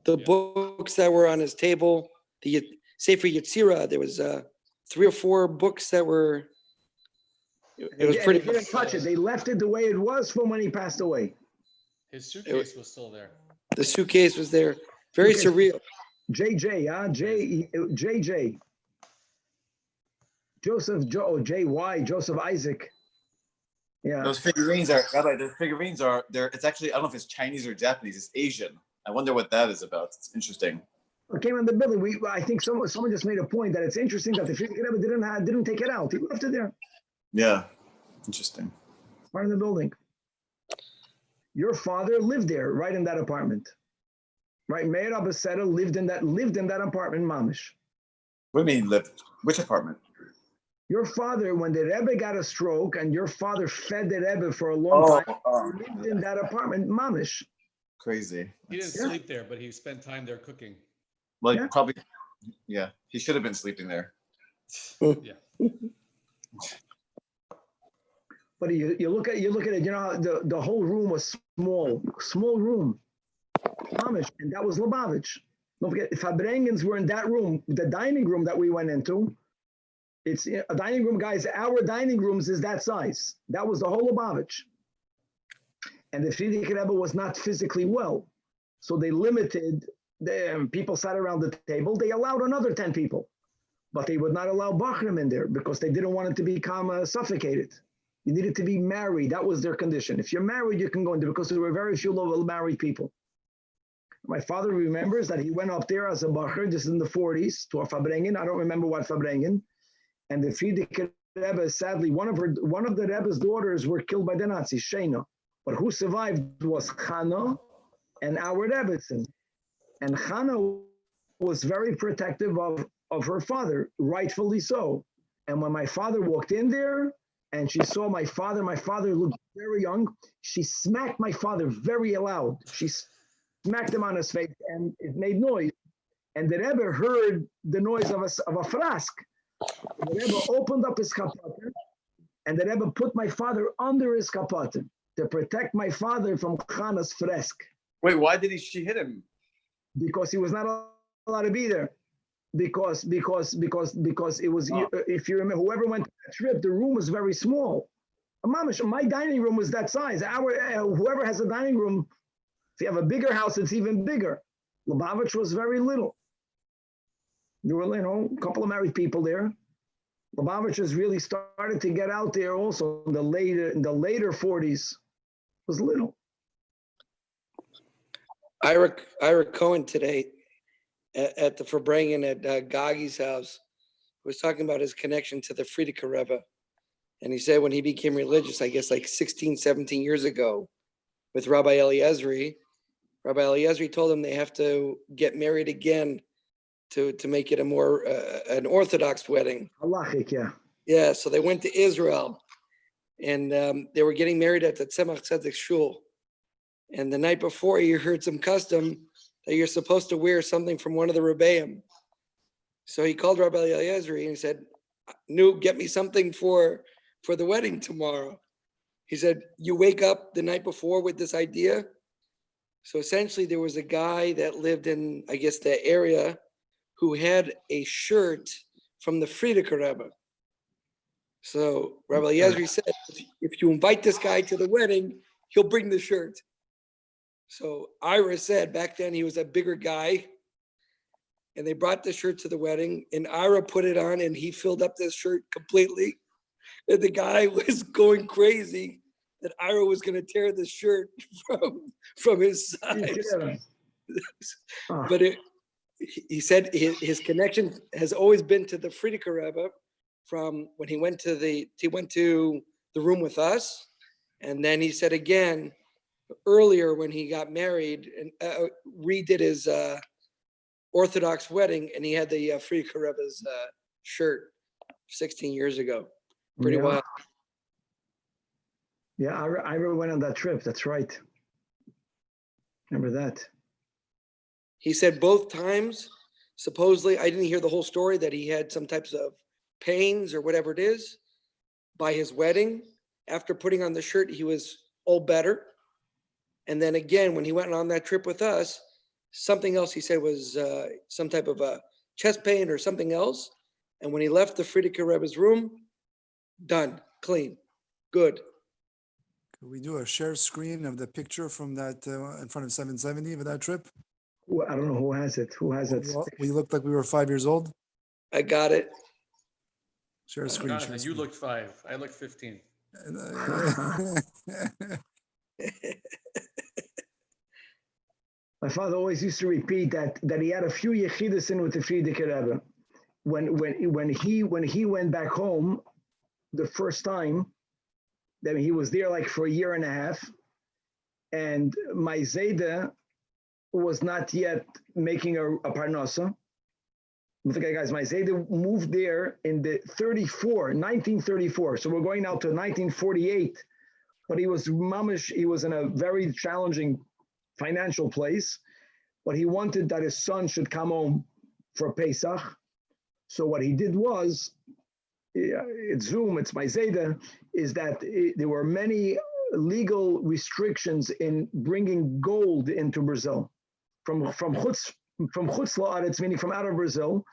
the books that were on his table, the Sefer Yetzirah, there was 3 or 4 books that were, it was pretty. They didn't touch it. They left it the way it was from when he passed away. His suitcase was still there. The suitcase was there. Very surreal. JJ. Joseph, JY, Joseph Isaac. Yeah. Those figurines are, Rabbi, it's actually, I don't know if it's Chinese or Japanese, it's Asian. I wonder what that is about. It's interesting. It came in the building. I think someone just made a point that it's interesting that the Frierdiker Rebbe didn't take it out. He left it there. Yeah, interesting. It's part of the building. Your father lived there, right in that apartment, right? Meyer Abasera lived in that apartment, Mamish. What do you mean lived? Which apartment? Your father, when the Rebbe got a stroke, and your father fed the Rebbe for a long time, he lived in that apartment, Mamish. Crazy. He didn't sleep there, but he spent time there cooking. Well, probably, yeah. He should have been sleeping there. Yeah. But you look at it, you know, the whole room was small room, Mamish, and that was Lubavitch. Don't forget, Farbrengens were in that room, the dining room that we went into. It's a dining room, guys. Our dining rooms is that size. That was the whole Lubavitch. And the Frierdiker Rebbe was not physically well, so they limited. People sat around the table. They allowed another 10 people, but they would not allow Bachrim in there because they didn't want it to become suffocated. You needed to be married. That was their condition. If you're married, you can go in there because there were very few married people. My father remembers that he went up there as a Bachar, just in the 40s, to a Farbrengen. I don't remember what Farbrengen. And the Frierdiker Rebbe, sadly, one of the Rebbe's daughters were killed by the Nazis, Shena. But who survived was Chana and our Rebbetzin. And Chana was very protective of her father, rightfully so. And when my father walked in there and she saw my father looked very young. She smacked my father very loud. She smacked him on his face and it made noise. And the Rebbe heard the noise of a flask. The Rebbe opened up his kapatim and the Rebbe put my father under his kapatim to protect my father from Chana's fresk. Wait, why did she hit him? Because he was not allowed to be there because it was, if you remember, whoever went to that trip, the room was very small. Mamash, my dining room was that size. Whoever has a dining room, if you have a bigger house, it's even bigger. Lubavitch was very little. There were, a couple of married people there. Lubavitch has really started to get out there also in the later 40s. Was little. Ira Cohen today at the Farbrengen at Gagi's house was talking about his connection to the Frierdiker Rebbe. And he said when he became religious, I guess like 16, 17 years ago, with Rabbi Eliezer told him they have to get married again to make it a more an Orthodox wedding. Halachic, yeah. Yeah, so they went to Israel, and they were getting married at the Tzemach Tzedek shul. And the night before, he heard some custom that you're supposed to wear something from one of the Rebbeim. So he called Rabbi Eliezer and he said, "Nu, get me something for the wedding tomorrow." He said, "You wake up the night before with this idea." So essentially, there was a guy that lived in, I guess, the area who had a shirt from the Frierdiker Rebbe. So Rabbi Eliezer said, if you invite this guy to the wedding, he'll bring the shirt. So Ira said back then he was a bigger guy, and they brought the shirt to the wedding, and Ira put it on, and he filled up this shirt completely. And the guy was going crazy that Ira was going to tear the shirt from his size. But he said his connection has always been to the Frierdiker Rebbe from when he went to the room with us, and then he said again earlier when he got married and redid his Orthodox wedding, and he had the Frierdiker Rebbe's shirt 16 years ago. Pretty wild. Yeah, I went on that trip. That's right. Remember that. He said both times, supposedly, I didn't hear the whole story, that he had some types of pains or whatever it is by his wedding. After putting on the shirt, he was all better. And then again, when he went on that trip with us, something else he said was some type of a chest pain or something else. And when he left the Frierdiker Rebbe's room, done, clean, good. Could we do a share screen of the picture from that in front of 770 of that trip? I don't know who has it. Who has it? We looked like we were 5 years old. I got it. Share a screen. Jonathan, you looked 5. I looked 15. My father always used to repeat that he had a few yechidus in with the Frierdiker Rebbe. When he went back home the first time, that he was there like for a year and a half, and my Zayda was not yet making a parnasa. Okay, guys, my Zayda moved there in the 1934. So we're going now to 1948. But he was in a very challenging financial place, but he wanted that his son should come home for Pesach. So what he did was, it's Zoom, it's my Zayda, is that there were many legal restrictions in bringing gold into Brazil from Chutz La'aretz, meaning from out of Brazil.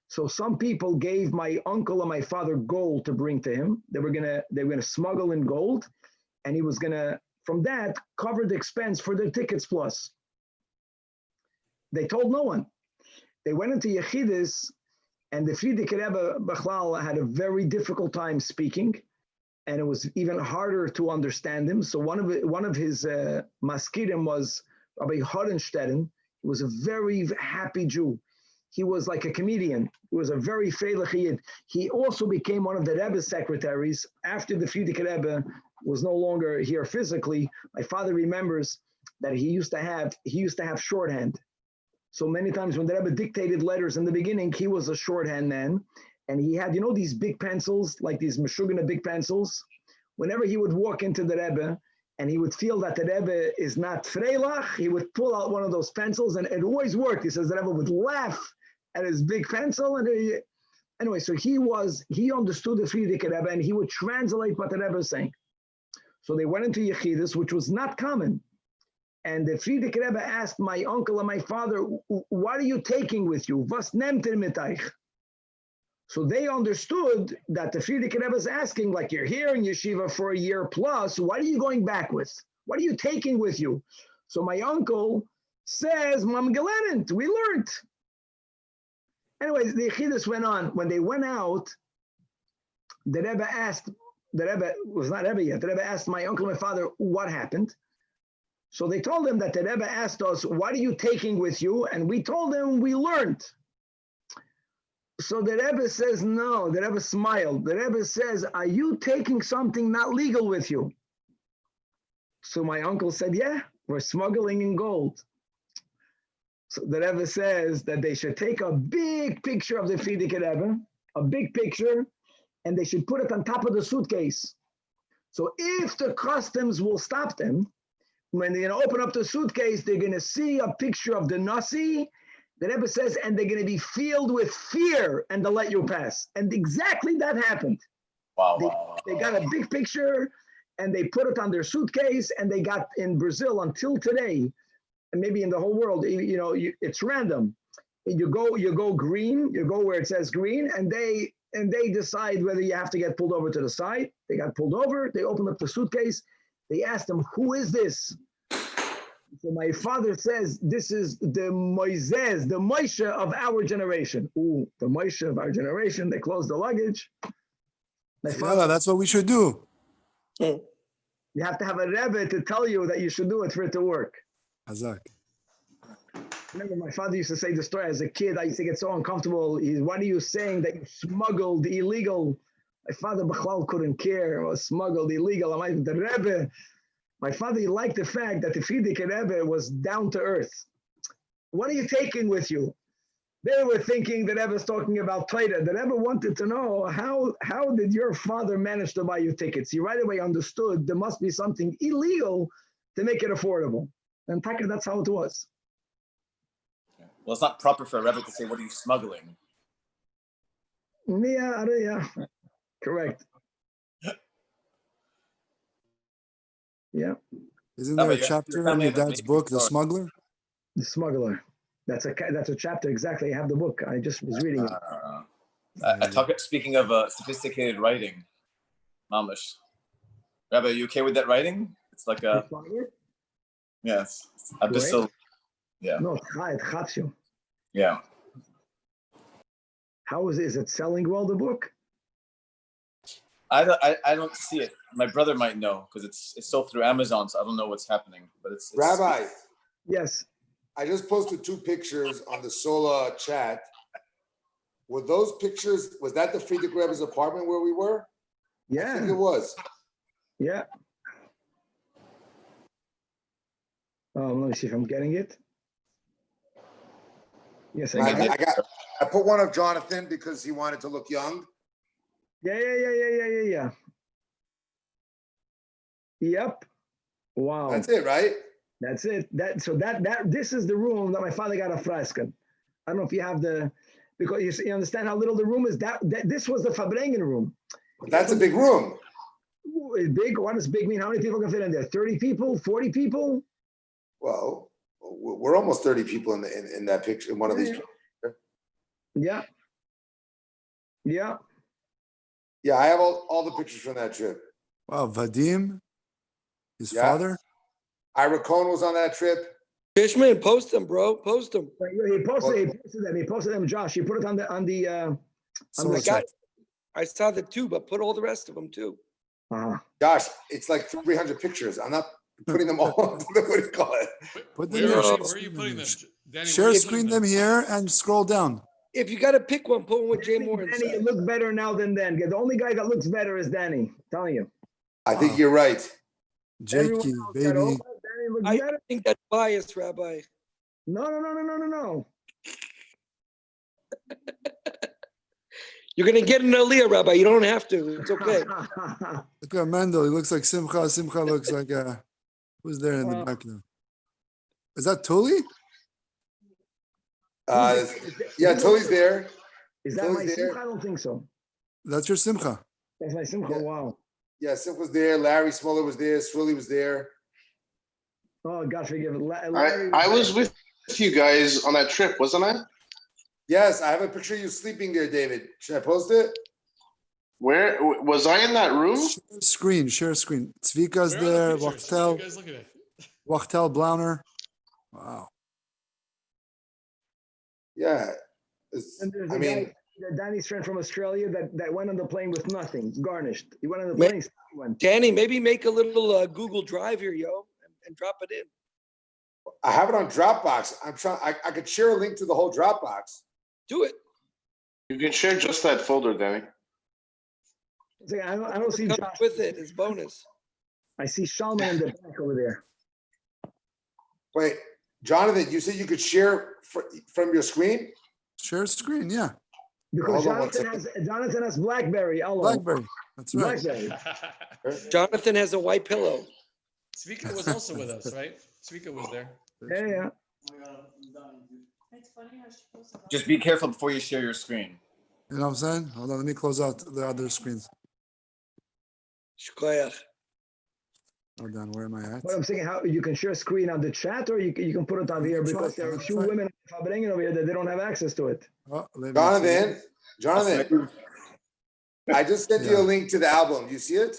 So some people gave my uncle and my father gold to bring to him. They were gonna smuggle in gold, and he was gonna, from that, cover the expense for their tickets plus. They told no one. They went into Yechidus, and the Frierdiker Rebbe Bechlal had a very difficult time speaking, and it was even harder to understand him. So one of his maskirim was Rabbi Hodenstetten. He was a very happy Jew. He was like a comedian. He was a very freilich Yid. He also became one of the Rebbe's secretaries after the Frierdiker Rebbe was no longer here physically. My father remembers that he used to have shorthand. So many times when the Rebbe dictated letters in the beginning, he was a shorthand man, and he had, these big pencils, like these Meshugana big pencils. Whenever he would walk into the Rebbe and he would feel that the Rebbe is not freilach, he would pull out one of those pencils, and it always worked. He says the Rebbe would laugh at his big pencil, and anyway, so he understood the Frierdiker Rebbe, and he would translate what the Rebbe was saying. So they went into Yechidus, which was not common. And the Frierdiker Rebbe asked my uncle and my father, what are you taking with you? Was nehmt ihr mit euch? So they understood that the Frierdiker Rebbe is asking, like, you're here in yeshiva for a year plus, what are you going back with? What are you taking with you? So my uncle says, Mam gelernt, we learned. Anyways, the Yechidus went on. When they went out, the Rebbe asked, the Rebbe was not Rebbe yet, the Rebbe asked my uncle and my father, what happened? So they told him that the Rebbe asked us, what are you taking with you? And we told him, we learned. So the Rebbe says, no. The Rebbe smiled. The Rebbe says, are you taking something not legal with you? So my uncle said, yeah, we're smuggling in gold. So the Rebbe says that they should take a big picture of the Frierdiker Rebbe, a big picture, and they should put it on top of the suitcase. So if the customs will stop them, when they're going to open up the suitcase, they're going to see a picture of the Nasi. The Rebbe says, and they're going to be filled with fear, and they'll let you pass. And exactly that happened. Wow. They got a big picture, and they put it on their suitcase, and they got in Brazil until today, and maybe in the whole world, it's random. You go green, you go where it says green, and they decide whether you have to get pulled over to the side. They got pulled over, they opened up the suitcase, they asked them, who is this? So my father says, this is the Moises, the Moshe of our generation. Ooh, the Moshe of our generation. They closed the luggage. That's what we should do. You have to have a Rebbe to tell you that you should do it for it to work. Zajac. Remember, my father used to say the story as a kid. I used to get so uncomfortable. What are you saying that you smuggled illegal? My father Bachlal couldn't care. Was smuggled illegal. The Rebbe. My father liked the fact that the Frierdiker Rebbe was down to earth. What are you taking with you? They were thinking the Rebbe was talking about Torah. The Rebbe wanted to know how did your father manage to buy you tickets? He right away understood there must be something illegal to make it affordable. And Taka, that's how it was. Well, it's not proper for a Rebbe to say, what are you smuggling? Yeah, correct. Yeah. Isn't there a chapter in your dad's book, The Smuggler? The Smuggler. That's a chapter, exactly. I have the book. I just was reading it. Speaking of sophisticated writing, Mamish. Rabbi, are you okay with that writing? It's like a... Yes. Abyssal. Yeah. No, it chaps you. Yeah. How is it selling well, the book? I don't see it. My brother might know because it's sold through Amazon, so I don't know what's happening. But it's Rabbi. Yes. I just posted 2 pictures on the Sola chat. Were those pictures? Was that the Frierdiker Rebbe's apartment where we were? Yeah. I think it was. Yeah. Let me see if I'm getting it. Yes, I put one of Jonathan because he wanted to look young. Yeah. Yep. Wow. That's it, right? That's it. This is the room that my father got a fresken. I don't know if you have because you understand how little the room is. That this was the Farbrengen room. That's a big room. It's big. What does big mean? How many people can fit in there? 30 people? 40 people? Well, we're almost 30 people in that picture, in one of these pictures. Yeah. Yeah, I have all the pictures from that trip. Wow, Vadim, his father? Ira Cohn was on that trip. Fishman, post them, bro. Post them. He posted them, Josh. He put it on the I saw the 2, but put all the rest of them too. Josh, it's like 300 pictures. I'm not putting them all on what do you call it? Put them here. Where are you putting them? Danny, share screen them here and scroll down. If you got to pick one, put one with Jay Moore. Danny, you look better now than then. The only guy that looks better is Danny. I'm telling you. I think you're right. Jakey, baby. I think that's biased, Rabbi. No. You're going to get an Aliyah, Rabbi. You don't have to. It's okay. Look at Mendel. He looks like Simcha. Simcha looks like who's there in the back now? Is that Tully? Yeah, Tully's there. Is that my Simcha? I don't think so. That's your Simcha. That's my Simcha. Yeah. Wow. Yeah, Simcha was there. Larry Smoller was there. Swilly was there. Oh, God forgive it. I was with you guys on that trip, wasn't I? Yes, I have a picture of you sleeping there, David. Should I post it? Where was I in that room? Share screen. Zvika's there. Wachtel. guys look at it. Wachtel Blauner. Wow. Yeah. And there's guy, Danny's friend from Australia that went on the plane with nothing, garnished. He went on the plane. Danny, maybe make a little Google Drive here, yo, and drop it in. I have it on Dropbox. I'm trying. I could share a link to the whole Dropbox. Do it. You can share just that folder, Danny. I don't see Josh with it. It's bonus. I see Shalman in the back over there. Wait, Jonathan, you said you could share from your screen? Share screen, yeah. Because Jonathan has BlackBerry. BlackBerry. That's right. BlackBerry. Jonathan has a white pillow. Svika was also with us, right? Svika was there. Yeah. Just be careful before you share your screen. You know what I'm saying? Hold on, let me close out the other screens. Shkoyach. Hold on, where am I at? What I'm saying, how you can share a screen on the chat, or you can put it on here because there are a few women in Farbrengen over here that they don't have access to it. Oh, Jonathan, I just sent you a link to the album. You see it?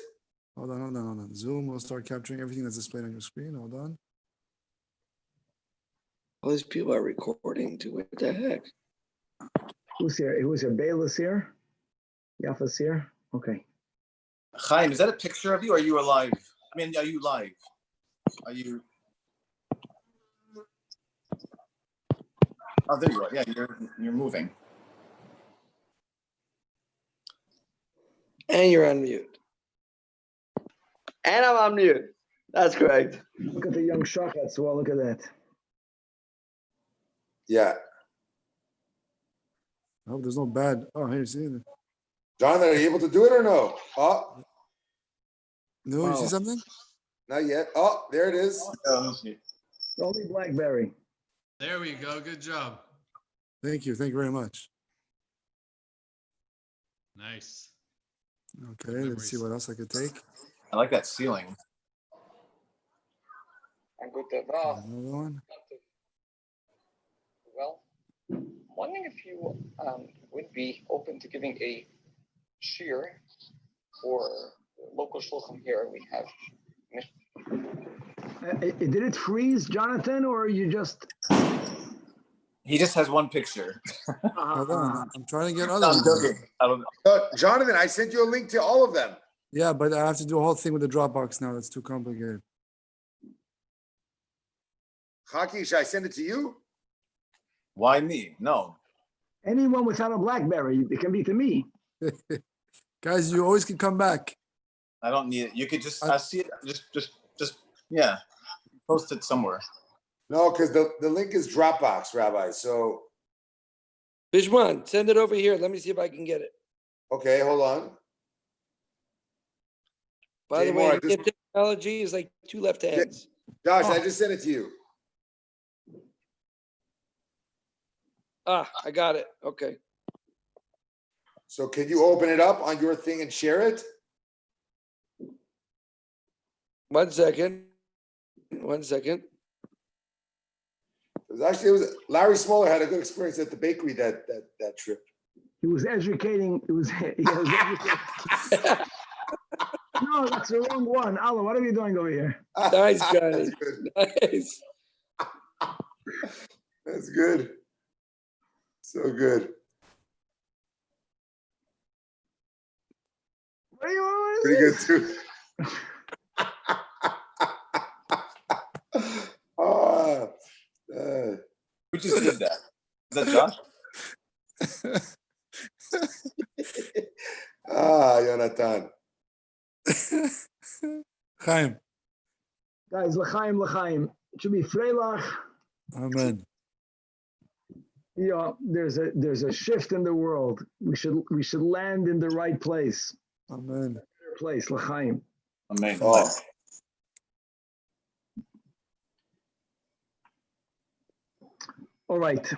Hold on. Zoom will start capturing everything that's displayed on your screen. Hold on. All these people are recording too. What the heck? Who's here? Who's here? Bayless here? Yafa's here? Okay. Chaim, is that a picture of you or are you alive? I mean, are you live? Are you? Oh, there you are. Yeah, you're moving. And you're on mute. And I'm on mute. That's correct. Look at the young shot as well. Look at that. Yeah. I hope there's no bad. Oh, here, see it. Jonathan, are you able to do it or no? Oh. No, you see something? Not yet. Oh, there it is. Only BlackBerry. There we go. Good job. Thank you very much. Nice. Okay, let's see what else I could take. I like that ceiling. Another one. Well, wondering if you would be open to giving a shiur for local shulchan here. We have. Did it freeze, Jonathan, or you just? He just has one picture. Hold on, I'm trying to get No, other I'm ones. joking. I don't know. Jonathan, I sent you a link to all of them. Yeah, but I have to do a whole thing with the Dropbox now. That's too complicated. Haki, should I send it to you? Why me? No. Anyone without a BlackBerry, it can be to me. Guys, you always can come back. I don't need it. You could just I see it. Just yeah. Post it somewhere. No, because the link is Dropbox, Rabbi. So Bishman, send it over here. Let me see if I can get it. okay, hold on. By the Jay way, Moore, technology is like two left hands. Josh, I just sent it to you. Ah, I got it. Okay. So can you open it up on your thing and share it? 1 second. It was Larry Smoller had a good experience at the bakery that trip. He was educating. No, that's the wrong one. Allah, what are you doing over here? Nice, guys. Nice. That's good. So good. Pretty good too. Who just did that? Is that Josh? Jonathan. Chaim. Guys, l'chaim. It should be Freilach. Amen. Yeah, there's a shift in the world. We should land in the right place. Amen. Place, l'chaim. Amen. Oh. All right.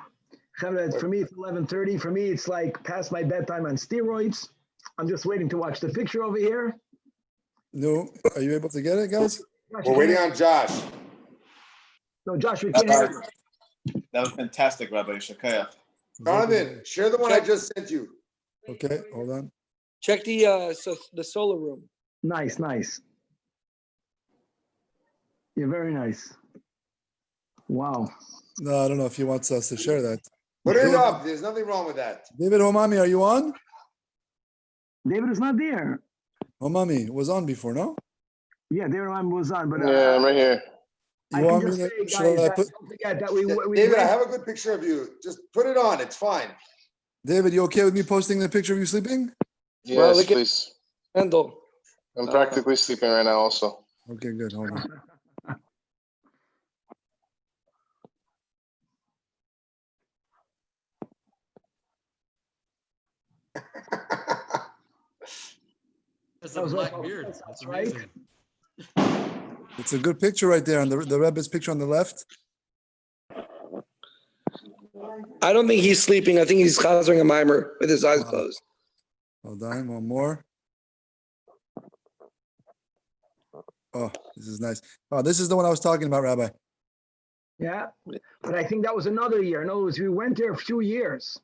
For me, it's 11:30. For me, it's like past my bedtime on steroids. I'm just waiting to watch the picture over here. No, are you able to get it, guys? We're waiting on Josh. No, Josh, we can't hear you. That was fantastic, Rabbi Shakaya. Jonathan, share the one I just sent you. Okay, hold on. Check the solar room. Nice, nice. You're very nice. Wow. No, I don't know if he wants us to share that. Put it up. There's nothing wrong with that. David Homami, are you on? David is not there. Homami was on before, no? Yeah, David was on, but Yeah, I'm right here. You want me to? Should I put? Don't forget that we David, I have a good picture of you. Just put it on. It's fine. David, you okay with me posting the picture of you sleeping? Yes, please. Handle. I'm practically sleeping right now also. Okay, good. Hold on. That's a black beard. That's amazing. It's a good picture right there on the Rebbe's picture on the left. I don't think he's sleeping. I think he's chazering a mimer with his eyes closed. Hold on, one more. Oh, this is nice. Oh, this is the one I was talking about, Rabbi. Yeah, but I think that was another year. In other words, we went there a few years.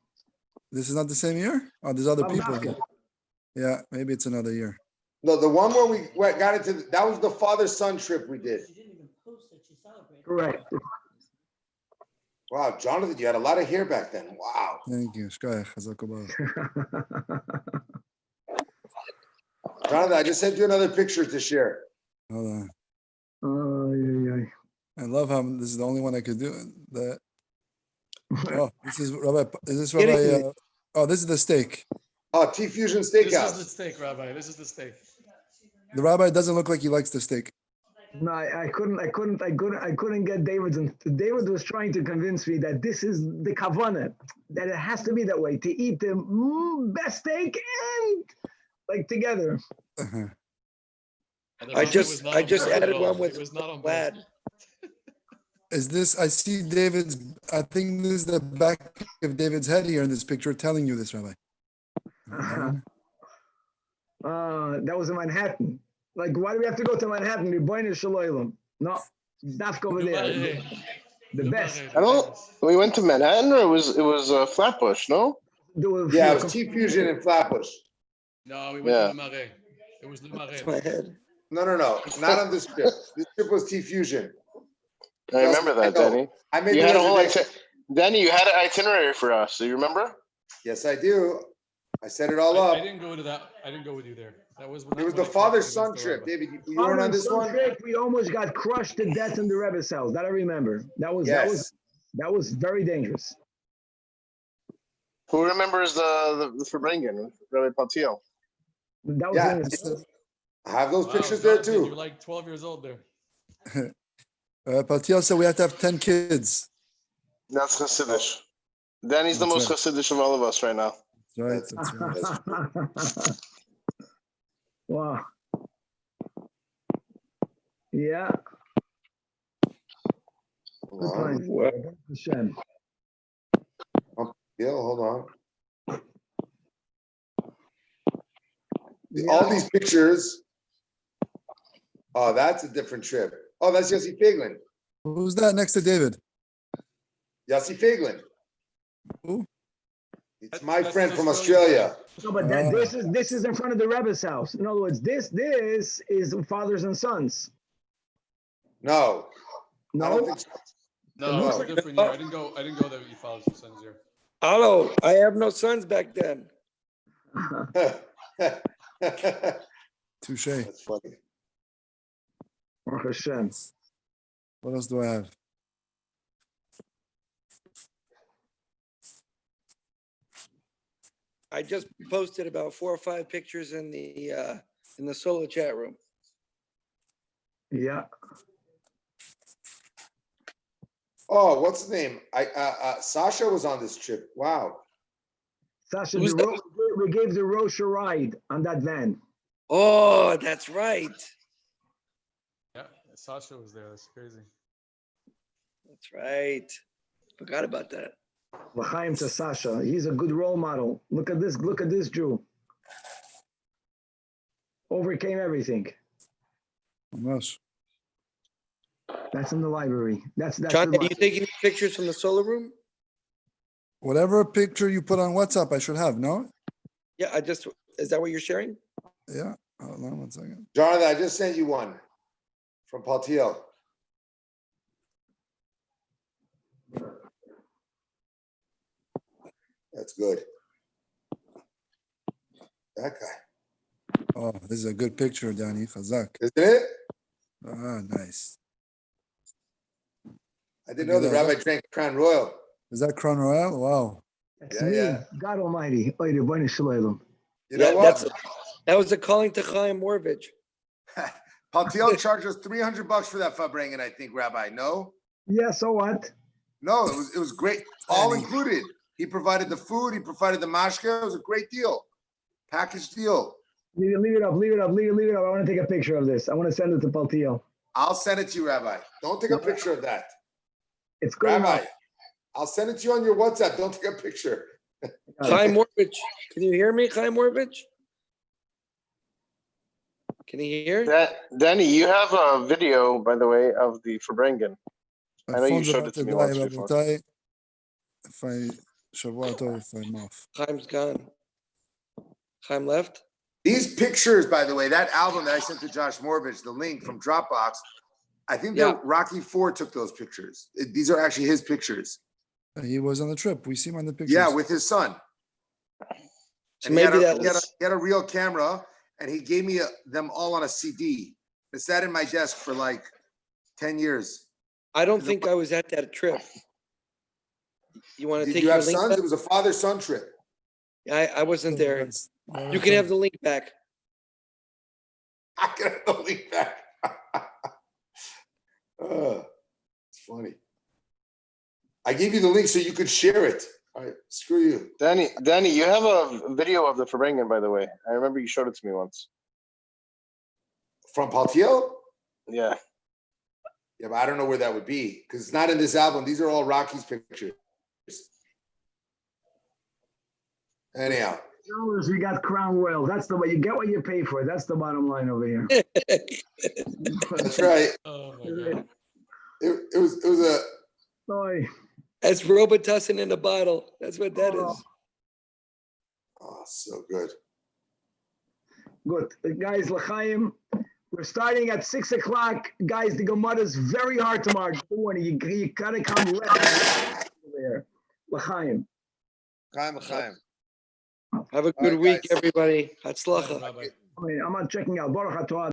This is not the same year? Oh, there's other people here. Yeah, maybe it's another year. No, the one where we got into, that was the father-son trip we did. Correct. Wow, Jonathan, you had a lot of hair back then. Wow. Thank you. Jonathan, I just sent you another picture to share. Hold on. I love how this is the only one I could do. Oh, this is Rabbi. Is this Rabbi? Oh, this is the steak. Oh, T-Fusion Steakhouse. This is the steak, Rabbi. This is the steak. The rabbi doesn't look like he likes the steak. No, I couldn't get David. David was trying to convince me that this is the kavanah, that it has to be that way, to eat the best steak and like together. I just added one with lad. Is this? I see David's. I think this is the back of David's head here in this picture, telling you this, Rabbi. That was in Manhattan. Like, why do we have to go to Manhattan? No, that's over there. The best. I don't. We went to Manhattan, or it was Flatbush, no? Yeah, it was T-Fusion in Flatbush. No, we went to Le Marais. It was Le Marais. My head. No, not on this trip. This trip was T-Fusion. I remember that, Danny. I made you the had a whole reservation. Danny, you had an itinerary for us. Do you remember? Yes, I do. I set it all up. I didn't go to that. I didn't go with you there. That was. It was the father-son trip, David. You weren't on this one. Trip, we almost got crushed to death in the Rebbe's house. That I remember. That was very dangerous. Who remembers the Farbrengen, Rabbi Patil? That was I have those pictures Jonathan, there too. You were like 12 years old there. Patil said we have to have 10 kids. That's Hasidish. Danny's the most Hasidish of all of us right now. That's right. Wow. Yeah. Yeah, hold on. All these pictures. Oh, that's a different trip. Oh, that's Yossi Feiglin. Who's that next to David? Yossi Feiglin. Who? It's my friend from Australia. No, but this is in front of the Rebbe's house. In other words, this is fathers and sons. No. No. I don't think so. No, it's a different year. I didn't go there with you fathers and sons here. Hello, I have no sons back then. Touche. That's funny. Baruch Hashem. What else do I have? I just posted about 4 or 5 pictures in the solo chat room. Yeah. Oh, what's the name? Sasha was on this trip. Wow. Sasha, we gave the Rosh a ride on that van. Oh, that's right. Yeah, Sasha was there. That's crazy. That's right. Forgot about that. L'chaim to Sasha. He's a good role model. Look at this Jew. Overcame everything. Almost. That's in the library. That's John, are you taking pictures from the solar room? Whatever picture you put on WhatsApp, I should have, no? Yeah, is that what you're sharing? Yeah, hold on 1 second. Jonathan, I just sent you one from Paltiel. That's good. That guy. Oh, this is a good picture, Danny. Chazak. Isn't it? Ah, nice. I didn't know the rabbi drank Crown Royal. Is that Crown Royal? Wow. That's me. God Almighty. You know what? That was a calling to Chaim Morvich. Paltiel charged us $300 for that Farbrengen, I think, Rabbi. No? Yeah, so what? No, it was great. All included. He provided the food, he provided the mashka. It was a great deal. Package deal. Leave it up. I want to take a picture of this. I want to send it to Paltiel. I'll send it to you, Rabbi. Don't take a picture of that. It's good Rabbi, enough. I'll send it to you on your WhatsApp. Don't take a picture. Chaim Morvich, can you hear me, Chaim Morvich? Can you hear? Danny, you have a video, by the way, of the Farbrengen. I know you showed it to me once before. If I'm off. Chaim's gone. Chaim left. These pictures, by the way, that album that I sent to Josh Morvich, the link from Dropbox, I think that Rocky IV took those pictures. These are actually his pictures. He was on the trip. We see him on the pictures. Yeah, with his son. So and maybe he had a real camera, and he gave me them all on a CD. It sat in my desk for like 10 years. I don't think I was at that trip. You want to Did take you your have link sons? back? It was a father-son trip. I wasn't there. You can have the link back. I can have the link back. It's funny. I gave you the link so you could share it. All right, screw you. Danny, you have a video of the Farbrengen, by the way. I remember you showed it to me once. From Paltiel? Yeah. Yeah, but I don't know where that would be because it's not in this album. These are all Rocky's pictures. Anyhow. We got Crown Royal. That's the way you get what you pay for. That's the bottom line over here. That's right. Oh my God. It was a. Sorry. That's Robitussin in a bottle. That's what that is. Oh, so good. Good. Guys, L'chaim, we're starting at 6 o'clock. Guys, the Gemara is very hard tomorrow. Don't worry, you gotta come left there. L'chaim. L'chaim. Have a good week, everybody. Hatzlacha. I'm not checking out. Baruch Atah.